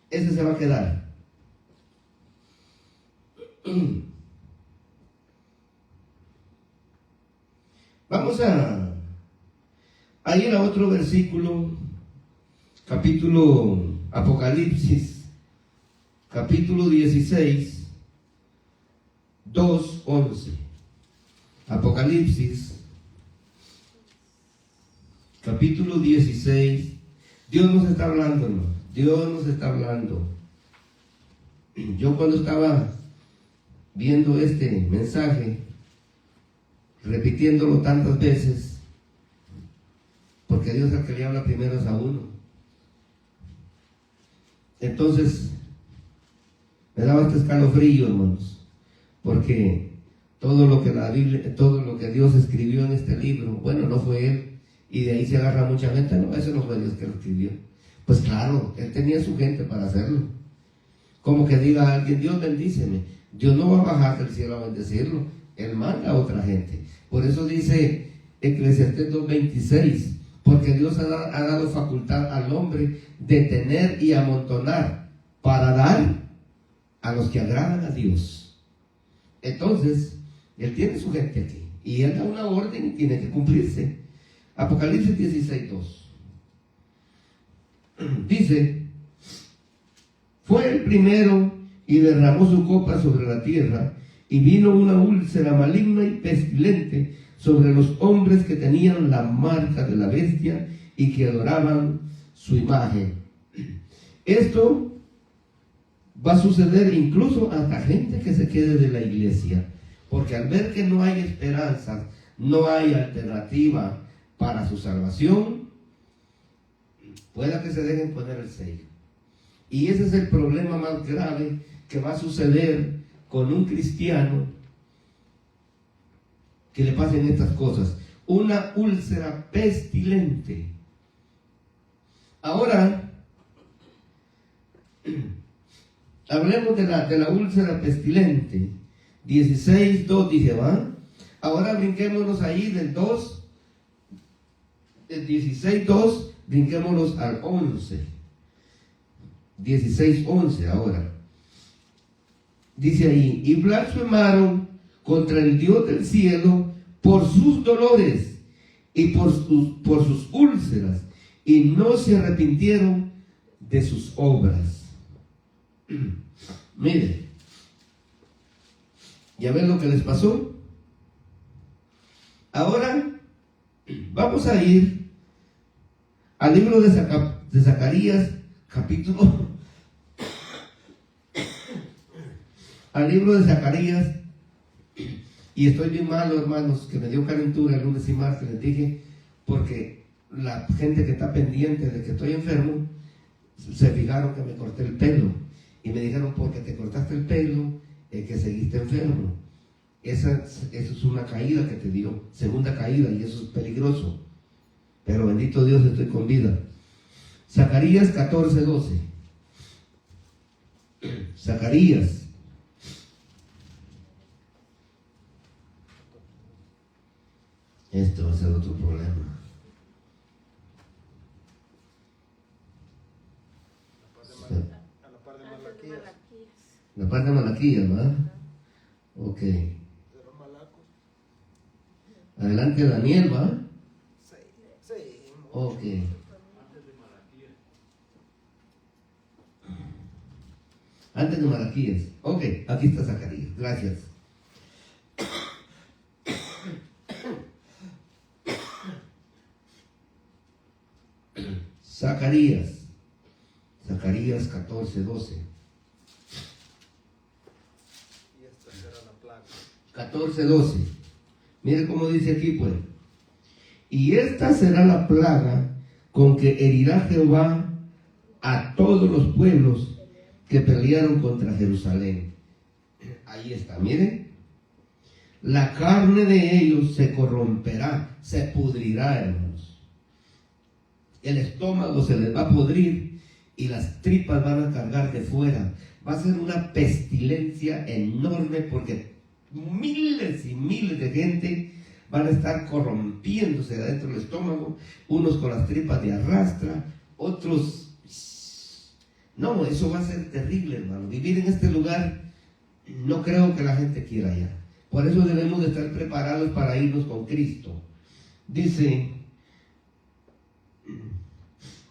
ese se va a quedar. Vamos a ir a otro versículo, capítulo Apocalipsis, capítulo 16, 2:11. Apocalipsis, capítulo 16. Dios nos está hablando, hermano. Dios nos está hablando. Yo cuando estaba viendo este mensaje, repitiéndolo tantas veces, porque Dios al que le habla primero es a uno. Entonces, me daba este escalofrío, hermanos, porque todo lo que la Biblia, todo lo que Dios escribió en este libro, bueno, no fue Él, y de ahí se agarra mucha gente. No, eso no fue Dios que lo escribió. Pues claro, Él tenía su gente para hacerlo. Como que diga a alguien, Dios bendíceme. Dios no va a bajar del cielo a bendecirlo. Él manda a otra gente. Por eso dice Eclesiastés 2:26, porque Dios ha dado facultad al hombre de tener y amontonar para dar a los que agradan a Dios. Entonces, Él tiene su gente aquí. Y Él da una orden y tiene que cumplirse. Apocalipsis 16:2. Dice, fue el primero y derramó su copa sobre la tierra, y vino una úlcera maligna y pestilente sobre los hombres que tenían la marca de la bestia y que adoraban su imagen. Esto va a suceder incluso hasta gente que se quede de la iglesia, porque al ver que no hay esperanza, no hay alternativa para su salvación, pueda que se dejen poner el sello. Y ese es el problema más grave que va a suceder con un cristiano que le pasen estas cosas. Una úlcera pestilente. Ahora, hablemos de la úlcera pestilente. 16:2 dice, ¿va? Ahora brinquémonos ahí del 2, del 16:2, brinquémonos al 11. 16:11 ahora. Dice ahí, y blasfemaron contra el Dios del cielo por sus dolores y por sus úlceras, y no se arrepintieron de sus obras. Mire, ¿ya ven lo que les pasó? Ahora vamos a ir al libro de Zacarías, capítulo, al libro de Zacarías, y estoy bien malo, hermanos, que me dio calentura el lunes y martes, les dije, porque la gente que está pendiente de que estoy enfermo, se fijaron que me corté el pelo, y me dijeron, porque te cortaste el pelo, que seguiste enfermo. Esa es una caída que te dio, segunda caída, y eso es peligroso. Pero bendito Dios, estoy con vida. Zacarías 14:12. Zacarías. Esto va a ser otro problema. A la par de Malaquías. La parte de Malaquías, ¿verdad? Ok. De los malacos. Adelante Daniel, ¿va? Sí. Ok. Antes de Malaquías. Antes de Malaquías. Ok, aquí está Zacarías. Gracias. Zacarías 14:12. Y esta será la plaga. 14:12. Mire cómo dice aquí, pues. Y esta será la plaga con que herirá Jehová a todos los pueblos que pelearon contra Jerusalén. Ahí está, miren. La carne de ellos se corromperá, se pudrirá, hermanos. El estómago se les va a podrir y las tripas van a cargar de fuera. Va a ser una pestilencia enorme porque miles y miles de gente van a estar corrompiéndose de adentro del estómago, unos con las tripas de arrastra, otros... No, eso va a ser terrible, hermano. Vivir en este lugar, no creo que la gente quiera ya. Por eso debemos de estar preparados para irnos con Cristo. Dice,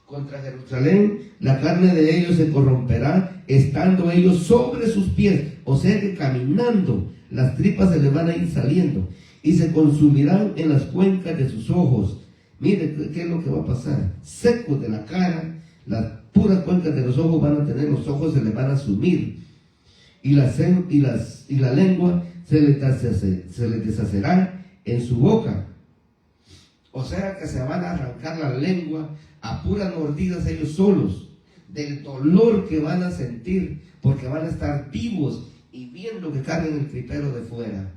contra Jerusalén, la carne de ellos se corromperá, estando ellos sobre sus pies. O sea que caminando, las tripas se les van a ir saliendo y se consumirán en las cuencas de sus ojos. Mire, ¿qué es lo que va a pasar? Secos de la cara, las puras cuencas de los ojos van a tener, los ojos se les van a sumir. Y la lengua se les deshacerá en su boca. O sea que se van a arrancar la lengua a puras mordidas ellos solos, del dolor que van a sentir, porque van a estar vivos y viendo que cargan el tripero de fuera.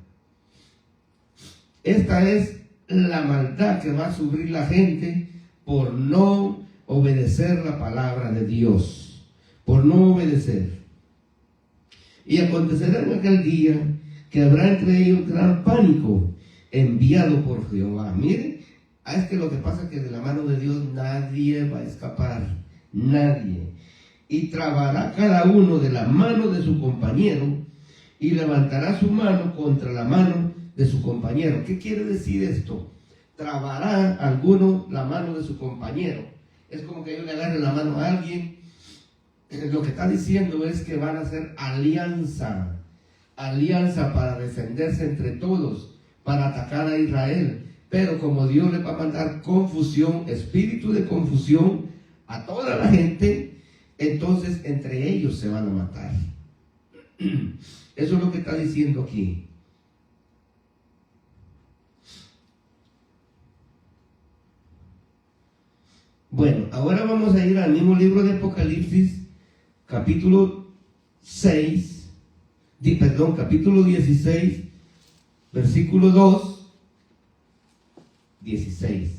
Esta es la maldad que va a sufrir la gente por no obedecer la palabra de Dios, por no obedecer. Y acontecerá en aquel día que habrá entre ellos gran pánico enviado por Jehová. Miren, es que lo que pasa es que de la mano de Dios nadie va a escapar, nadie. Y trabará cada uno de la mano de su compañero y levantará su mano contra la mano de su compañero. ¿Qué quiere decir esto? Trabará alguno la mano de su compañero. Es como que yo le agarre la mano a alguien. Lo que está diciendo es que van a hacer alianza para defenderse entre todos, para atacar a Israel. Pero como Dios le va a mandar confusión, espíritu de confusión a toda la gente, entonces entre ellos se van a matar. Eso es lo que está diciendo aquí. Bueno, ahora vamos a ir al mismo libro de Apocalipsis, capítulo 16, versículo 2, 16.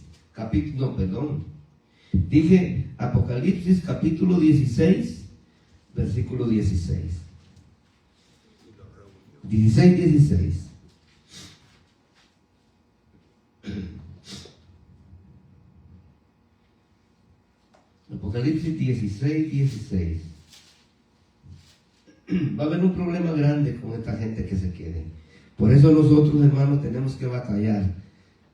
Dije Apocalipsis, capítulo 16, versículo 16. 16. Apocalipsis 16. Va a haber un problema grande con esta gente que se quede. Por eso nosotros, hermanos, tenemos que batallar.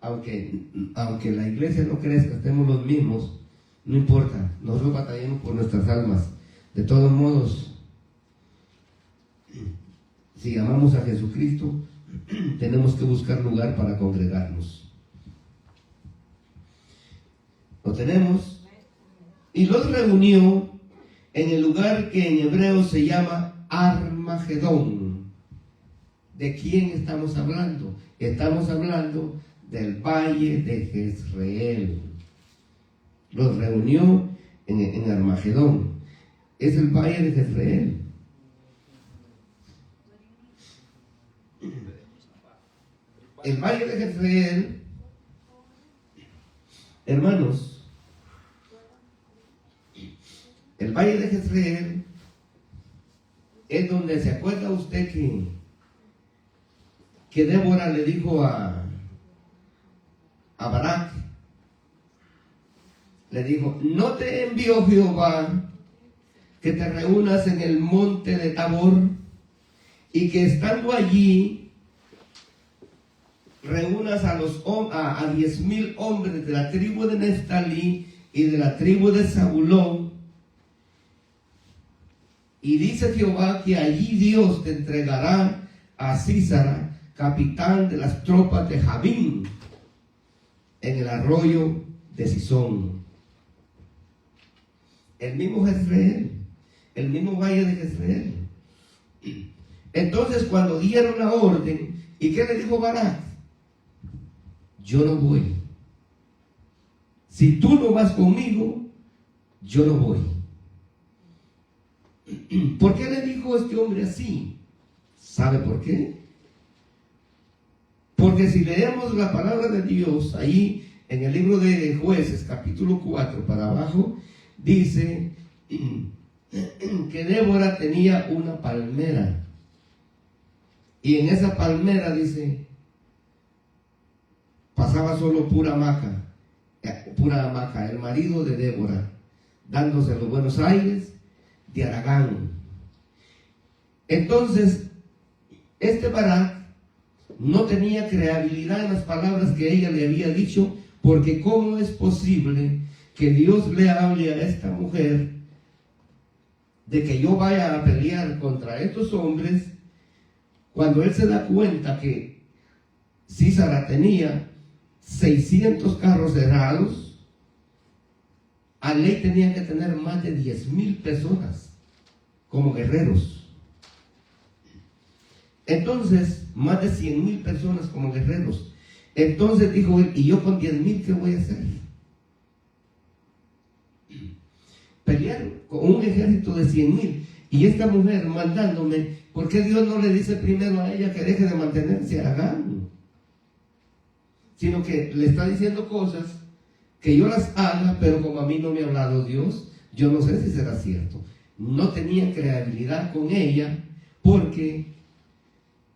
Aunque la iglesia no crezca, estemos los mismos, no importa, nosotros batallemos por nuestras almas. De todos modos, si amamos a Jesucristo, tenemos que buscar lugar para congregarnos. ¿Lo tenemos? Y los reunió en el lugar que en hebreo se llama Armagedón. ¿De quién estamos hablando? Estamos hablando del valle de Jezreel. Los reunió en Armagedón. Es el valle de Jezreel. El valle de Jezreel, hermanos, el valle de Jezreel es donde se acuerda usted que Débora le dijo a Barak, le dijo: no te envió Jehová que te reúnas en el monte de Tabor y que estando allí reúnas a 10,000 hombres de la tribu de Neftalí y de la tribu de Zabulón. Y dice Jehová que allí Dios te entregará a Sísara, capitán de las tropas de Jabín, en el arroyo de Sisón. El mismo Jezreel, el mismo valle de Jezreel. Entonces, cuando dieron la orden, ¿y qué le dijo Barak? Yo no voy. Si tú no vas conmigo, yo no voy. ¿Por qué le dijo este hombre así? ¿Sabe por qué? Porque si leemos la palabra de Dios ahí en el libro de Jueces, capítulo 4 para abajo, dice que Débora tenía una palmera. Y en esa palmera, dice, pasaba solo pura hamaca, el marido de Débora, dándose los buenos aires de Aragán. Entonces, este Barak no tenía credibilidad en las palabras que ella le había dicho, porque ¿cómo es posible que Dios le hable a esta mujer de que yo vaya a pelear contra estos hombres, cuando él se da cuenta que Sísara tenía 600 carros herrados? A ley tenía que tener más de 10,000 personas como guerreros. Entonces, más de 100,000 personas como guerreros. Entonces dijo él: ¿y yo con 10,000 qué voy a hacer? Pelear con un ejército de 100,000. Y esta mujer mandándome, ¿por qué Dios no le dice primero a ella que deje de mantenerse a Aragán? Sino que le está diciendo cosas que yo las haga, pero como a mí no me ha hablado Dios, yo no sé si será cierto. No tenía credibilidad con ella, porque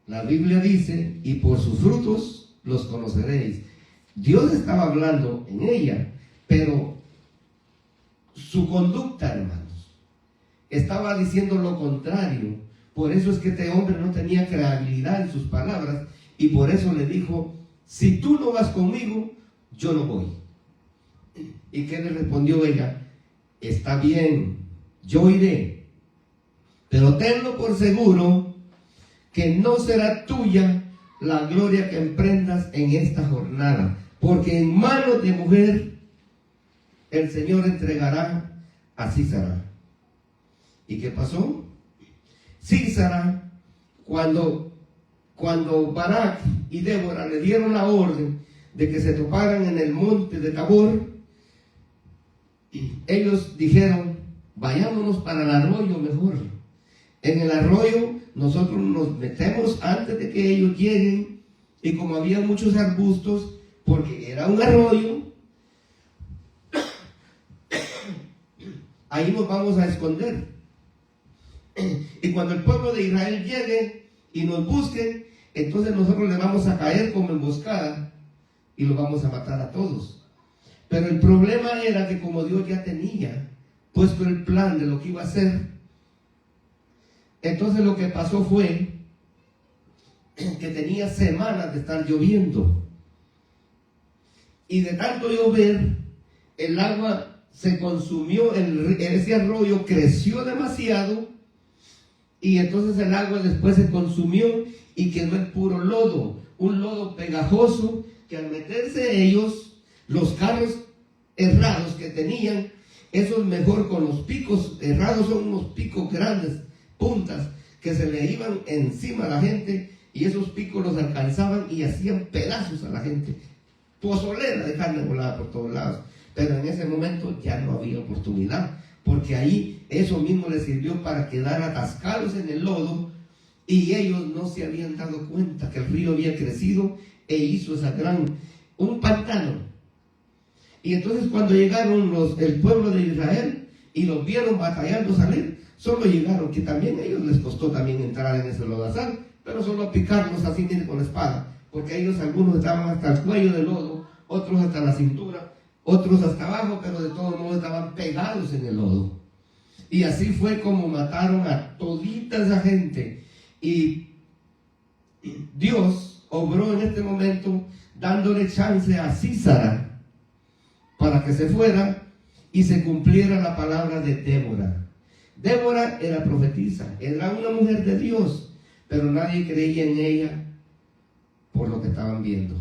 la Biblia dice: y por sus frutos los conoceréis. Dios estaba hablando en ella, pero su conducta, hermanos, estaba diciendo lo contrario. Por eso es que este hombre no tenía credibilidad en sus palabras, y por eso le dijo: si tú no vas conmigo, yo no voy. ¿Y qué le respondió ella? Está bien, yo iré, pero tenlo por seguro que no será tuya la gloria que emprendas en esta jornada, porque en manos de mujer el Señor entregará a Sísara. ¿Y qué pasó? Sísara, cuando Barak y Débora le dieron la orden de que se toparan en el monte de Tabor, ellos dijeron: vayámonos para el arroyo mejor. En el arroyo nosotros nos metemos antes de que ellos lleguen, y como había muchos arbustos, porque era un arroyo, ahí nos vamos a esconder. Y cuando el pueblo de Israel llegue y nos busque, entonces nosotros le vamos a caer como emboscada y los vamos a matar a todos. Pero el problema era que como Dios ya tenía puesto el plan de lo que iba a hacer, entonces lo que pasó fue que tenía semanas de estar lloviendo. Y de tanto llover, el agua se consumió, ese arroyo creció demasiado, y entonces el agua después se consumió y quedó en puro lodo, un lodo pegajoso, que al meterse ellos, los carros herrados que tenían, esos mejor con los picos herrados, son unos picos grandes, puntas, que se le iban encima a la gente, y esos picos los alcanzaban y hacían pedazos a la gente, pozolera de carne volada por todos lados. Pero en ese momento ya no había oportunidad, porque ahí eso mismo les sirvió para quedar atascados en el lodo, y ellos no se habían dado cuenta que el río había crecido e hizo un pantano. Y entonces cuando llegaron el pueblo de Israel y los vieron batallando salir, solo llegaron, que también a ellos les costó también entrar en ese lodazal, pero solo picarlos así mismo con la espada, porque ellos algunos estaban hasta el cuello del lodo, otros hasta la cintura, otros hasta abajo, pero de todos modos estaban pegados en el lodo. Y así fue como mataron a todita esa gente. Y Dios obró en este momento dándole chance a Sísara para que se fuera y se cumpliera la palabra de Débora. Débora era profetisa, era una mujer de Dios, pero nadie creía en ella por lo que estaban viendo.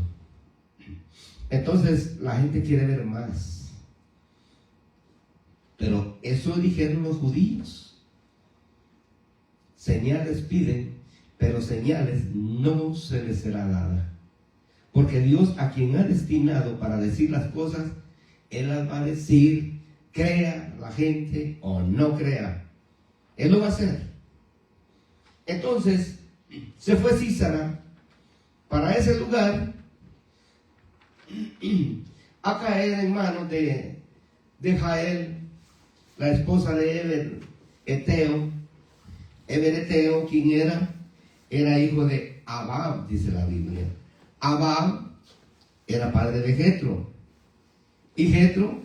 Entonces la gente quiere ver más. Pero eso dijeron los judíos. Señales piden, pero señales no se les será dada. Porque Dios, a quien ha destinado para decir las cosas, Él las va a decir, crea la gente o no crea. Él lo va a hacer. Entonces, se fue Sísara para ese lugar a caer en manos de Jael, la esposa de Eber Eteo. Eber Eteo, ¿quién era? Era hijo de Abab, dice la Biblia. Abab era padre de Jetro. Y Jetro,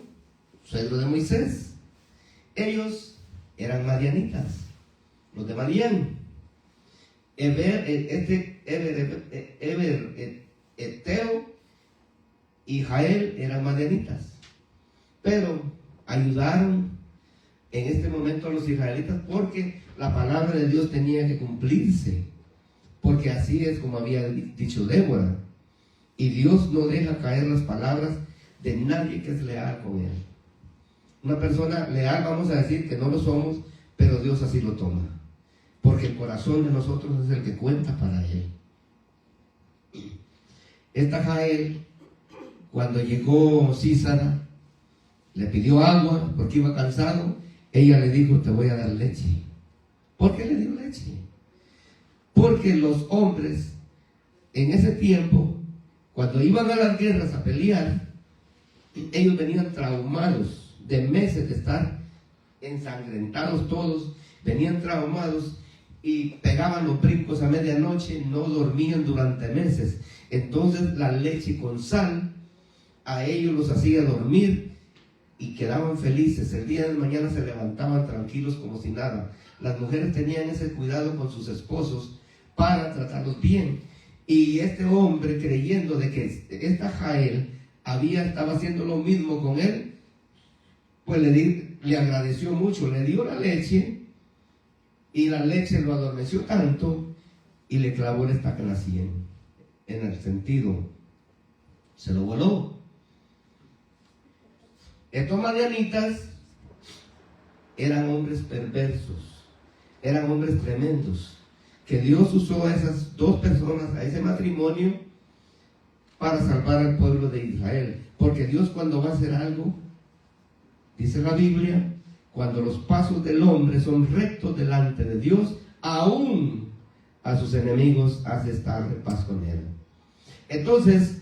suegro de Moisés. Ellos eran madianitas, los de Madián. Eber Eteo y Jael eran madianitas. Pero ayudaron en este momento a los israelitas porque la palabra de Dios tenía que cumplirse, porque así es como había dicho Débora, y Dios no deja caer las palabras de nadie que es leal con Él. Una persona leal, vamos a decir que no lo somos, pero Dios así lo toma, porque el corazón de nosotros es el que cuenta para Él. Esta Jael, cuando llegó Sísara, le pidió agua porque iba cansado. Ella le dijo, te voy a dar leche. ¿Por qué le dio leche? Porque los hombres en ese tiempo, cuando iban a las guerras a pelear, ellos venían traumados de meses de estar ensangrentados todos, venían traumados y pegaban los brincos a medianoche, no dormían durante meses. Entonces la leche con sal a ellos los hacía dormir y quedaban felices. El día de mañana se levantaban tranquilos como si nada. Las mujeres tenían ese cuidado con sus esposos para tratarlos bien. Y este hombre, creyendo de que esta Jael estaba haciendo lo mismo con él, pues le agradeció mucho, le dio la leche, y la leche lo adormeció tanto y le clavó la estaca en la sien, en el sentido, se lo voló. Estos madianitas eran hombres perversos, eran hombres tremendos, que Dios usó a esas dos personas, a ese matrimonio, para salvar al pueblo de Israel. Porque Dios, cuando va a hacer algo, dice la Biblia, cuando los pasos del hombre son rectos delante de Dios, aún a sus enemigos hace estar en paz con él. Entonces,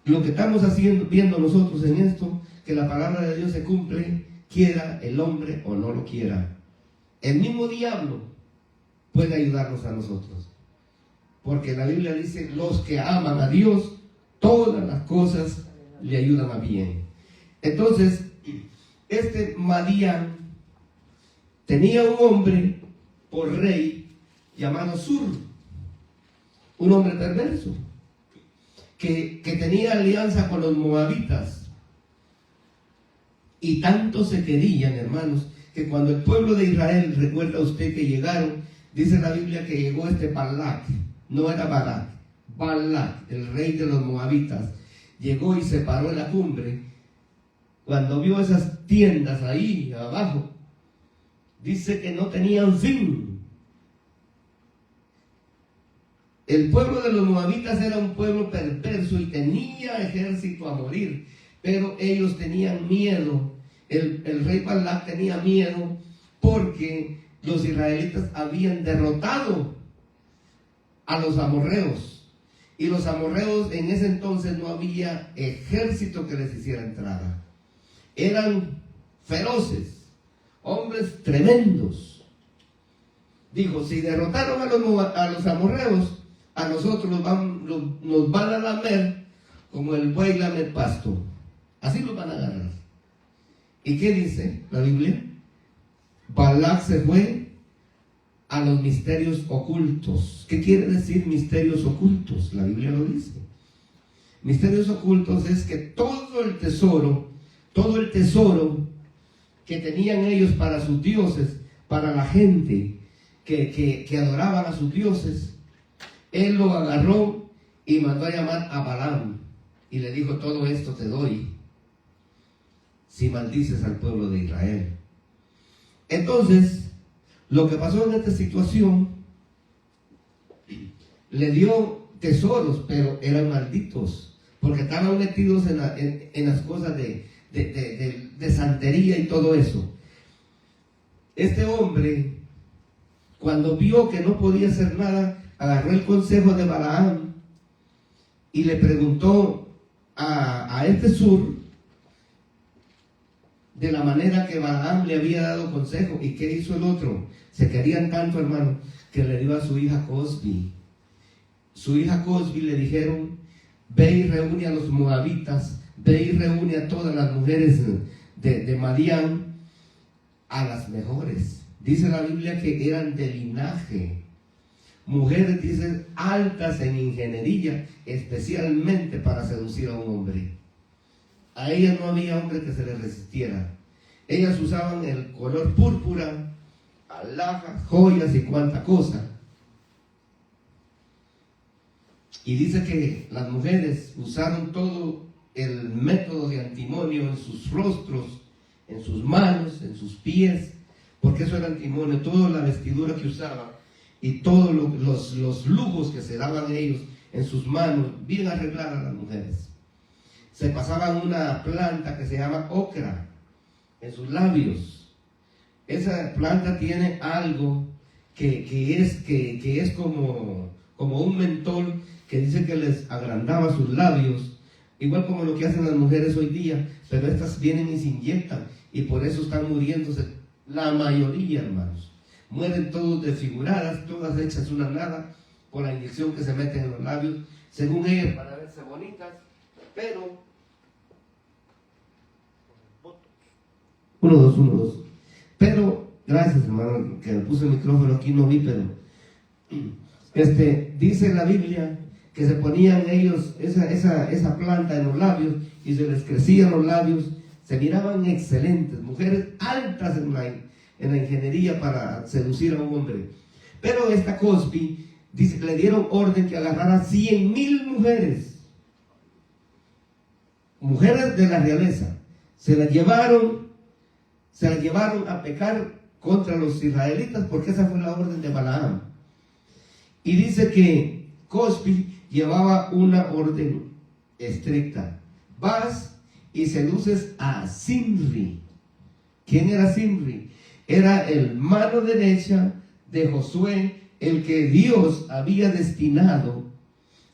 lo que estamos viendo nosotros en esto, que la palabra de Dios se cumple, quiera el hombre o no lo quiera. El mismo diablo puede ayudarnos a nosotros, porque la Biblia dice, los que aman a Dios, todas las cosas le ayudan a bien. Entonces, este Madián tenía un hombre por rey llamado Sur, un hombre perverso, que tenía alianza con los moabitas. Y tanto se querían, hermanos, que cuando el pueblo de Israel, recuerda usted que llegaron, dice la Biblia que llegó este Balac, no era Balac, Balac, el rey de los moabitas, llegó y se paró en la cumbre. Cuando vio esas tiendas ahí abajo, dice que no tenían fin. El pueblo de los moabitas era un pueblo perverso y tenía ejército a morir, pero ellos tenían miedo. El rey Balac tenía miedo porque los israelitas habían derrotado a los amorreos. Y los amorreos en ese entonces no había ejército que les hiciera entrada. Eran feroces, hombres tremendos. Dijo, si derrotaron a los amorreos, a nosotros nos van a lamer como el buey lame el pasto. Así los van a agarrar. ¿Y qué dice la Biblia? Balac se fue a los misterios ocultos. ¿Qué quiere decir misterios ocultos? La Biblia lo dice. Misterios ocultos es que todo el tesoro que tenían ellos para sus dioses, para la gente que adoraban a sus dioses, él lo agarró y mandó a llamar a Balaam y le dijo, todo esto te doy si maldices al pueblo de Israel. Entonces, lo que pasó en esta situación, le dio tesoros, pero eran malditos, porque estaban metidos en las cosas de santería y todo eso. Este hombre, cuando vio que no podía hacer nada, agarró el consejo de Balaam y le preguntó a este sur de la manera que Balaam le había dado consejo. ¿Y qué hizo el otro? Se querían tanto, hermano, que le dio a su hija Cosbi. Su hija Cosbi le dijeron, ve y reúne a los moabitas, ve y reúne a todas las mujeres de Madián, a las mejores. Dice la Biblia que eran de linaje. Mujeres, dicen, altas en ingeniería, especialmente para seducir a un hombre. A ellas no había hombre que se les resistiera. Ellas usaban el color púrpura, alhajas, joyas y cuanta cosa. Y dice que las mujeres usaron todo el método de antimonio en sus rostros, en sus manos, en sus pies, porque eso era antimonio, toda la vestidura que usaban y todos los lujos que se daban ellos en sus manos, bien arregladas las mujeres. Se pasaban una planta que se llama ocra en sus labios. Esa planta tiene algo que es como un mentol que dice que les agrandaba sus labios, igual como lo que hacen las mujeres hoy día, pero estas vienen y se inyectan y por eso están muriéndose la mayoría, hermanos. Mueren todos desfiguradas, todas hechas una nada por la inyección que se meten en los labios, según ellas, para verse bonitas, pero 1, 2. Pero, gracias, hermano, que me puse el micrófono aquí, no vi, pero dice la Biblia que se ponían ellos esa planta en los labios y se les crecían los labios, se miraban excelentes, mujeres altas en la ingeniería para seducir a un hombre. Pero esta Cosbi, dice, le dieron orden que agarrara 100,000 mujeres de la realeza, se las llevaron a pecar contra los israelitas, porque esa fue la orden de Balaam. Y dice que Cosbi llevaba una orden estricta: vas y seduces a Zimri. ¿Quién era Zimri? Era el mano derecha de Josué, el que Dios había destinado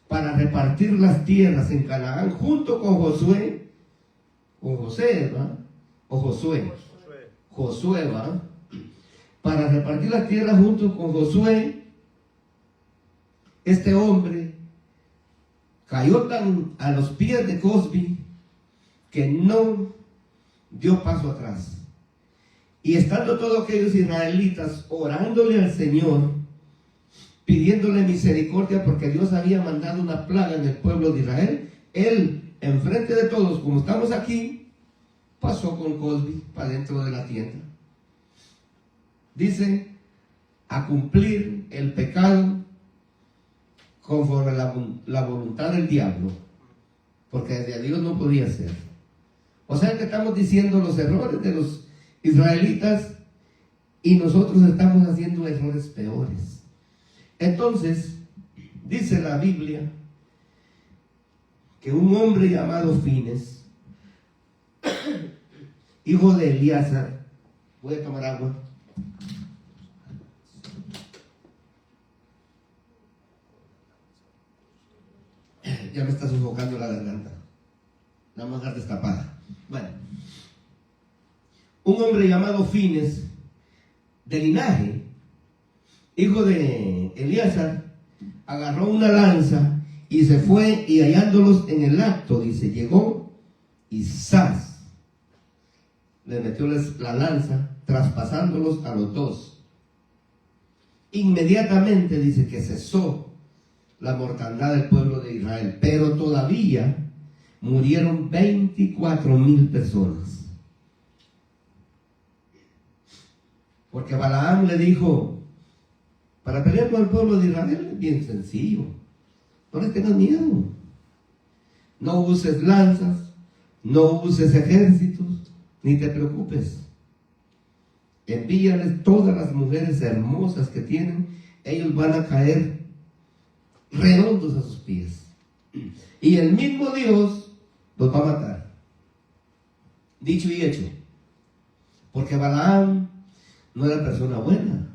para repartir las tierras en Canaán junto con Josué, o José, ¿verdad? O Josué, ¿va? Para repartir la tierra junto con Josué. Este hombre cayó tan a los pies de Cosbi que no dio paso atrás. Y estando todos aquellos israelitas orándole al Señor, pidiéndole misericordia porque Dios había mandado una plaga en el pueblo de Israel, él, enfrente de todos, como estamos aquí, pasó con Cosbi para dentro de la tienda. Dice, a cumplir el pecado conforme la voluntad del diablo, porque de Dios no podía ser. O sea que estamos diciendo los errores de los israelitas y nosotros estamos haciendo errores peores. Entonces, dice la Biblia que un hombre llamado Fines, hijo de Eleazar, voy a tomar agua. Ya me está sofocando la garganta. Nada más dar destapada. Bueno. Un hombre llamado Fines, de linaje, hijo de Eleazar, agarró una lanza y se fue, y hallándolos en el acto, dice, llegó y ¡zas! Le metió la lanza, traspasándolos a los dos. Inmediatamente dice que cesó la mortandad del pueblo de Israel, pero todavía murieron 24,000 personas. Porque Balaam le dijo, para pelear con el pueblo de Israel es bien sencillo, no les tengas miedo, no uses lanzas, no uses ejércitos, ni te preocupes. Envíales todas las mujeres hermosas que tienen, ellos van a caer redondos a sus pies. Y el mismo Dios los va a matar. Dicho y hecho. Porque Balaam no era persona buena.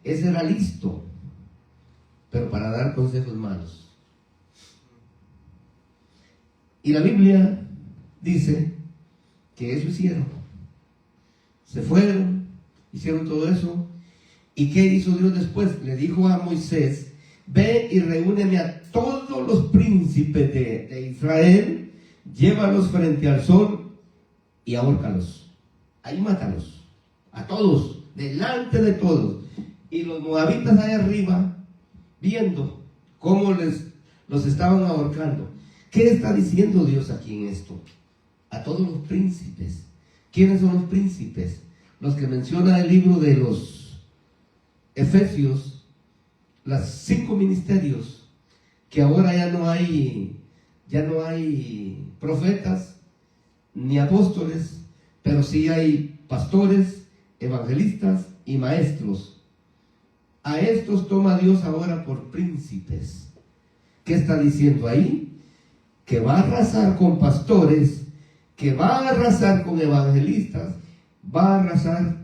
Ese era listo, pero para dar consejos malos. Y la Biblia dice que eso hicieron. Se fueron, hicieron todo eso. ¿Y qué hizo Dios después? Le dijo a Moisés, ve y reúneme a todos los príncipes de Israel, llévalos frente al sol y ahórcalos. Ahí mátalos, a todos, delante de todos. Y los moabitas allá arriba, viendo cómo los estaban ahorcando. ¿Qué está diciendo Dios aquí en esto? A todos los príncipes. ¿Quiénes son los príncipes? Los que menciona el libro de los Efesios, los 5 ministerios, que ahora ya no hay profetas ni apóstoles, pero sí hay pastores, evangelistas y maestros. A estos toma Dios ahora por príncipes. ¿Qué está diciendo ahí? Que va a arrasar con pastores, que va a arrasar con evangelistas, va a arrasar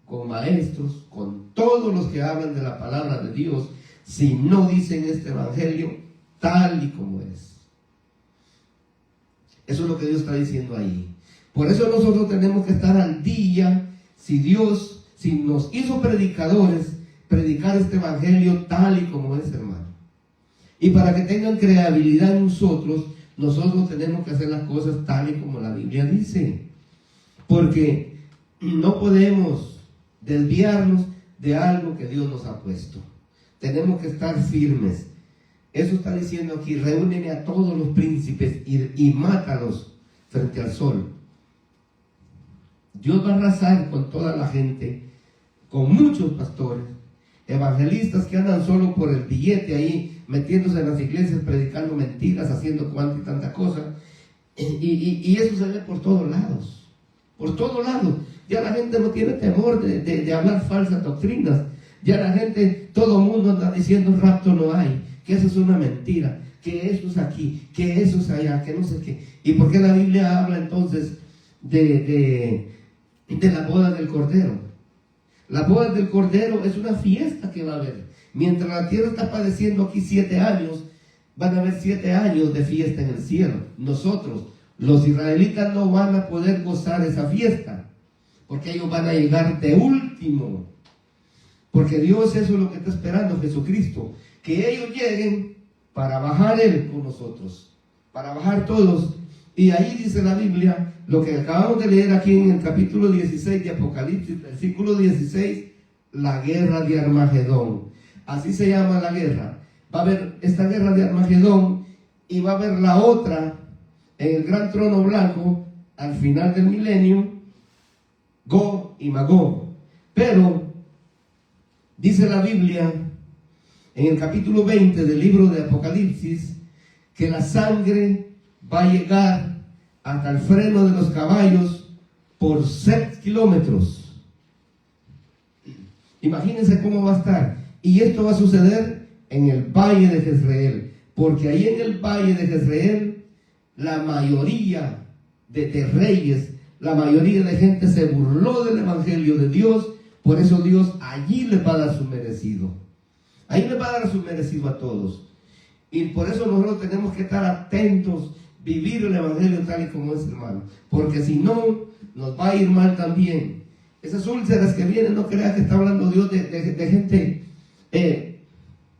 con maestros, con todos los que hablan de la palabra de Dios, si no dicen este evangelio tal y como es. Eso es lo que Dios está diciendo ahí. Por eso nosotros tenemos que estar al día, si nos hizo predicadores, predicar este evangelio tal y como es, hermano. Y para que tengan credibilidad en nosotros tenemos que hacer las cosas tal y como la Biblia dice. Porque no podemos desviarnos de algo que Dios nos ha puesto. Tenemos que estar firmes. Eso está diciendo aquí, reúneme a todos los príncipes y mátalos frente al sol. Dios va a arrasar con toda la gente, con muchos pastores, evangelistas que andan solo por el billete ahí, metiéndose en las iglesias, predicando mentiras, haciendo cuanta y tanta cosa. Y eso se ve por todos lados. Por todos lados. Ya la gente no tiene temor de hablar falsas doctrinas. Ya la gente, todo el mundo anda diciendo rapto no hay, que eso es una mentira, que eso es aquí, que eso es allá, que no sé qué. ¿Y por qué la Biblia habla entonces de la boda del Cordero? La boda del Cordero es una fiesta que va a haber. Mientras la tierra está padeciendo aquí 7 años, van a haber 7 años de fiesta en el cielo. Nosotros, los israelitas, no van a poder gozar esa fiesta, porque ellos van a llegar de último. Porque Dios, eso es lo que está esperando Jesucristo, que ellos lleguen para bajar Él con nosotros, para bajar todos. Y ahí dice la Biblia, lo que acabamos de leer aquí en el capítulo 16 de Apocalipsis, versículo 16, la guerra de Armagedón. Así se llama la guerra. Va a haber esta guerra de Armagedón y va a haber la otra en el gran trono blanco al final del milenio, Gog y Magog. Pero dice la Biblia en el capítulo 20 del libro de Apocalipsis que la sangre va a llegar hasta el freno de los caballos por 6 kilómetros. Imagínense cómo va a estar. Y esto va a suceder en el valle de Jezreel, porque ahí en el valle de Jezreel la mayoría de reyes, la mayoría de gente se burló del evangelio de Dios. Por eso Dios allí les va a dar su merecido. Ahí les va a dar su merecido a todos. Y por eso nosotros tenemos que estar atentos, vivir el Evangelio tal y como es, hermano. Porque si no, nos va a ir mal también. Esas úlceras que vienen, no creas que está hablando Dios de gente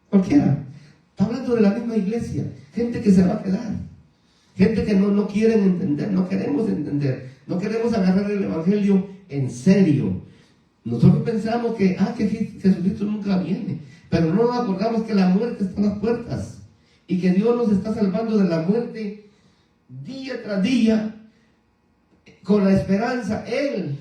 cualquiera. Está hablando de la misma iglesia. Gente que se va a quedar. Gente que no quieren entender, no queremos entender. No queremos agarrar el Evangelio en serio. Nosotros pensamos que Jesucristo nunca viene. Pero no nos acordamos que la muerte está en las puertas. Y que Dios nos está salvando de la muerte día tras día. Con la esperanza, Él,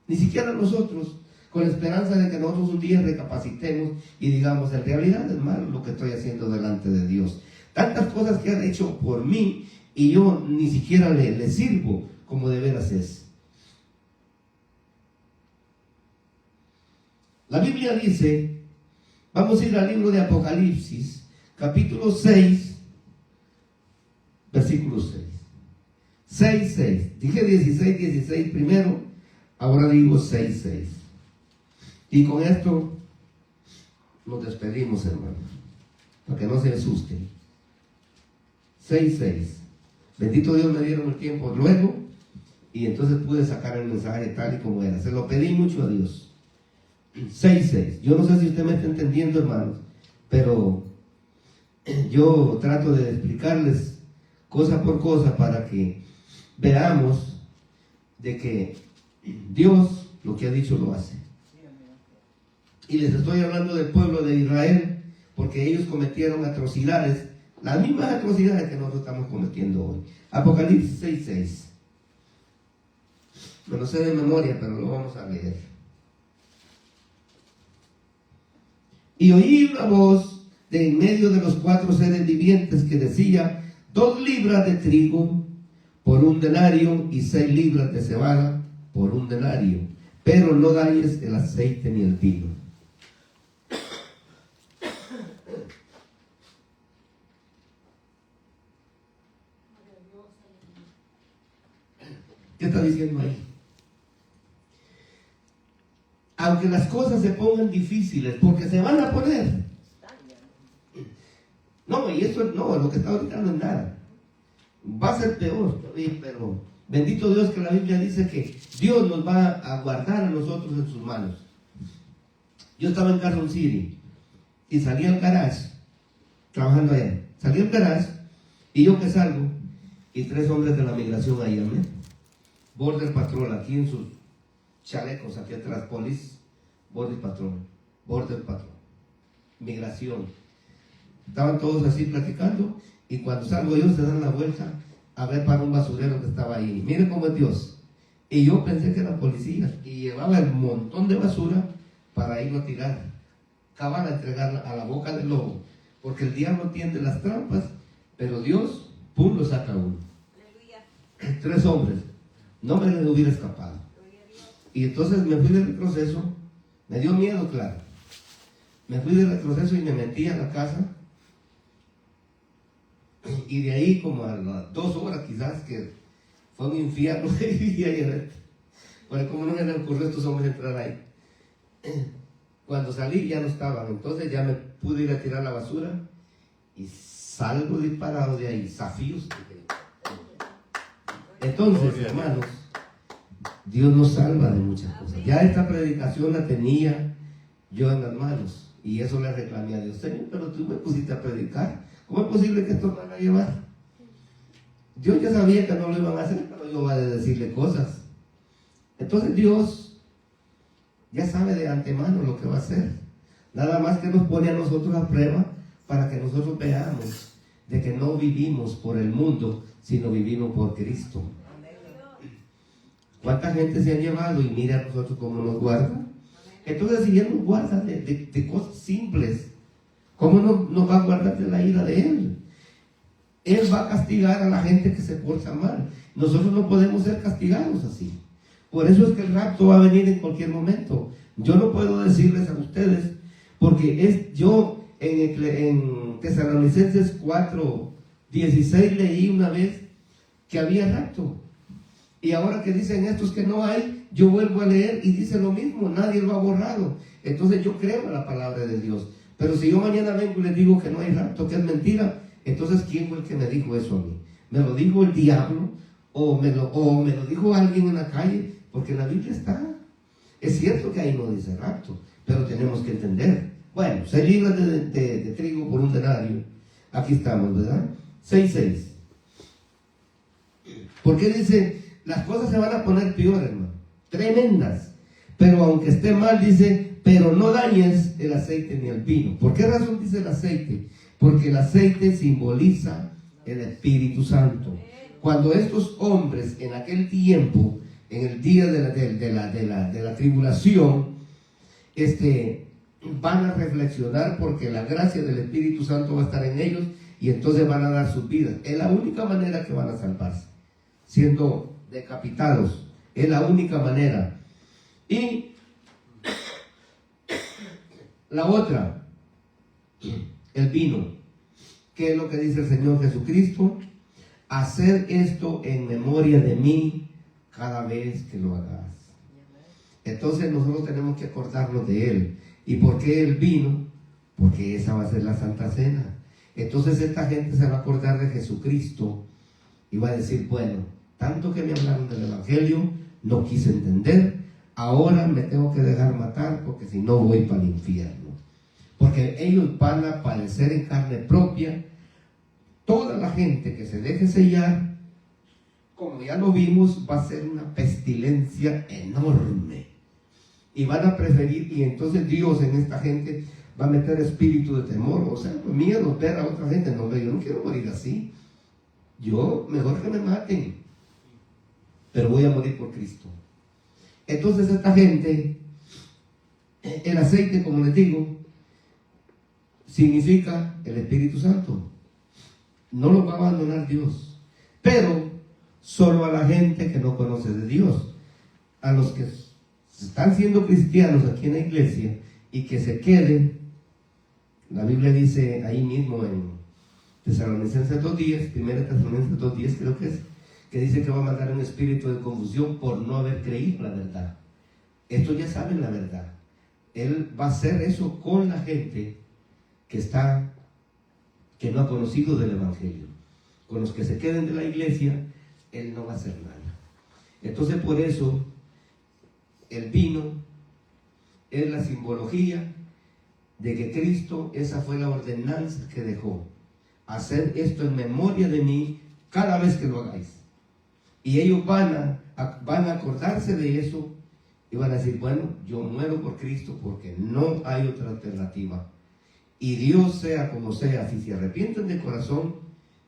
ni siquiera nosotros, con la esperanza de que nosotros un día recapacitemos y digamos, en realidad es malo lo que estoy haciendo delante de Dios. Tantas cosas que han hecho por mí y yo ni siquiera le sirvo como de veras es. La Biblia dice, vamos a ir al libro de Apocalipsis, capítulo 6, versículo 6. 6. Dije 16 primero, ahora digo 6. Y con esto nos despedimos, hermanos, para que no se asusten. 6. Bendito Dios, me dieron el tiempo luego y entonces pude sacar el mensaje tal y como era. Se lo pedí mucho a Dios. 6. Yo no sé si usted me está entendiendo, hermanos, pero yo trato de explicarles cosa por cosa para que veamos de que Dios lo que ha dicho lo hace. Y les estoy hablando del pueblo de Israel porque ellos cometieron atrocidades, las mismas atrocidades que nosotros estamos cometiendo hoy. Apocalipsis 6. Me lo sé de memoria, pero lo vamos a leer. Y oí una voz de en medio de los 4 seres vivientes que decía: 2 libras de trigo por 1 denario y 6 libras de cebada por 1 denario, pero no dañes el aceite ni el vino. ¿Qué está diciendo ahí? Aunque las cosas se pongan difíciles, porque se van a poner. No, y eso no, lo que está ahorita no es nada. Va a ser peor, pero bendito Dios que la Biblia dice que Dios nos va a guardar a nosotros en sus manos. Yo estaba en Carson City y salí al garage, trabajando allá. Salí al garage y yo que salgo y 3 hombres de la migración ahí, amén. Border Patrol aquí en sus chalecos, aquí atrás, Police, Border Patrol, migración. Estaban todos así platicando y cuando salgo yo se dan la vuelta a ver para un basurero que estaba ahí. Miren cómo es Dios. Y yo pensé que eran policías y llevaba el montón de basura para irlo a tirar, cabal, a entregarla a la boca del lobo, porque el diablo tiende las trampas, pero Dios, pum, lo saca uno. Aleluya. 3 hombres, no me les hubiera escapado. Y entonces me fui de retroceso, me dio miedo, claro. Me fui de retroceso y me metí a la casa. Y de ahí como a las 2 horas quizás, que fue un infierno que vivía ahí. Bueno, como no me le ocurrió a estos hombres entrar ahí. Cuando salí ya no estaban, entonces ya me pude ir a tirar la basura y salgo disparado de ahí, zafíos. Entonces, hermanos, Dios nos salva de muchas cosas. Ya esta predicación la tenía yo en las manos y eso le reclamé a Dios: Señor, pero tú me pusiste a predicar, ¿cómo es posible que esto me van a llevar? Dios ya sabía que no lo iban a hacer, pero yo iba a decirle cosas. Entonces Dios ya sabe de antemano lo que va a hacer. Nada más que nos pone a nosotros a prueba para que nosotros veamos de que no vivimos por el mundo, sino vivimos por Cristo. ¿Cuánta gente se ha llevado y mira a nosotros cómo nos guarda? Entonces, si Él nos guarda de cosas simples, ¿cómo no nos va a guardar de la ira de Él? Él va a castigar a la gente que se porta mal. Nosotros no podemos ser castigados así. Por eso es que el rapto va a venir en cualquier momento. Yo no puedo decirles a ustedes, porque yo en Tesalonicenses 4:16 leí una vez que había rapto. Y ahora que dicen estos que no hay, yo vuelvo a leer y dice lo mismo, nadie lo ha borrado. Entonces yo creo en la palabra de Dios. Pero si yo mañana vengo y les digo que no hay rapto, que es mentira, entonces ¿quién fue el que me dijo eso a mí? ¿Me lo dijo el diablo? ¿O me lo dijo alguien en la calle? Porque en la Biblia está. Es cierto que ahí no dice rapto, pero tenemos que entender. Bueno, 6 libras de trigo por un denario. Aquí estamos, ¿verdad? 6:6. ¿Por qué dice? Las cosas se van a poner peor, hermano. Tremendas. Pero aunque esté mal, dice, pero no dañes el aceite ni el vino. ¿Por qué razón dice el aceite? Porque el aceite simboliza el Espíritu Santo. Cuando estos hombres en aquel tiempo, en el día de la tribulación, van a reflexionar porque la gracia del Espíritu Santo va a estar en ellos y entonces van a dar sus vidas. Es la única manera que van a salvarse, siendo decapitados. Es la única manera. Y la otra, el vino. ¿Qué es lo que dice el Señor Jesucristo? Hacer esto en memoria de mí cada vez que lo hagas. Entonces nosotros tenemos que acordarnos de Él. ¿Y por qué el vino? Porque esa va a ser la Santa Cena. Entonces esta gente se va a acordar de Jesucristo y va a decir, bueno, tanto que me hablaron del Evangelio, no quise entender, ahora me tengo que dejar matar porque si no voy para el infierno. Porque ellos van a padecer en carne propia. Toda la gente que se deje sellar, como ya lo vimos, va a ser una pestilencia enorme. Y van a preferir, y entonces Dios en esta gente va a meter espíritu de temor, o sea, miedo ver a otra gente. No, yo no quiero morir así. Yo, mejor que me maten, pero voy a morir por Cristo. Entonces esta gente, el aceite, como les digo, significa el Espíritu Santo. No lo va a abandonar Dios, pero solo a la gente que no conoce de Dios. A los que están siendo cristianos aquí en la iglesia y que se queden, la Biblia dice ahí mismo en Tesalonicenses 2:10, 1 Tesalonicenses 2:10 creo que es, que dice que va a mandar un espíritu de confusión por no haber creído la verdad. Estos ya saben la verdad. Él va a hacer eso con la gente que no ha conocido del Evangelio. Con los que se queden de la iglesia, Él no va a hacer nada. Entonces por eso el vino es la simbología de que Cristo, esa fue la ordenanza que dejó. Hacer esto en memoria de mí cada vez que lo hagáis. Y ellos van a acordarse de eso y van a decir, bueno, yo muero por Cristo porque no hay otra alternativa. Y Dios sea como sea, si se arrepienten de corazón,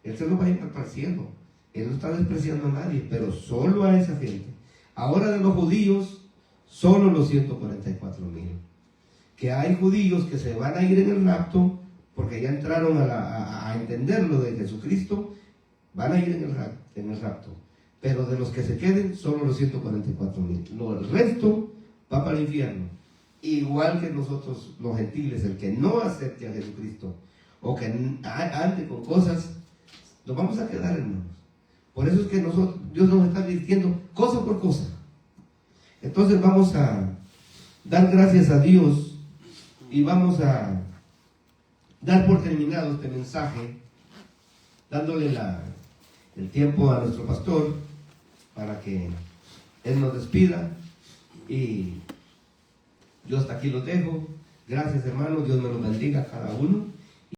Él se los va a llevar para el cielo. Él no está despreciando a nadie, pero solo a esa gente. Ahora de los judíos, solo los 144,000. Que hay judíos que se van a ir en el rapto, porque ya entraron a entender lo de Jesucristo, van a ir en el rapto. Pero de los que se queden, solo los 144,000. El resto va para el infierno. Igual que nosotros, los gentiles, el que no acepte a Jesucristo, o que ande con cosas, nos vamos a quedar, hermanos. Por eso es que Dios nos está advirtiendo cosa por cosa. Entonces vamos a dar gracias a Dios y vamos a dar por terminado este mensaje, dándole el tiempo a nuestro pastor para que él nos despida. Y yo hasta aquí lo dejo. Gracias, hermanos. Dios me los bendiga a cada uno.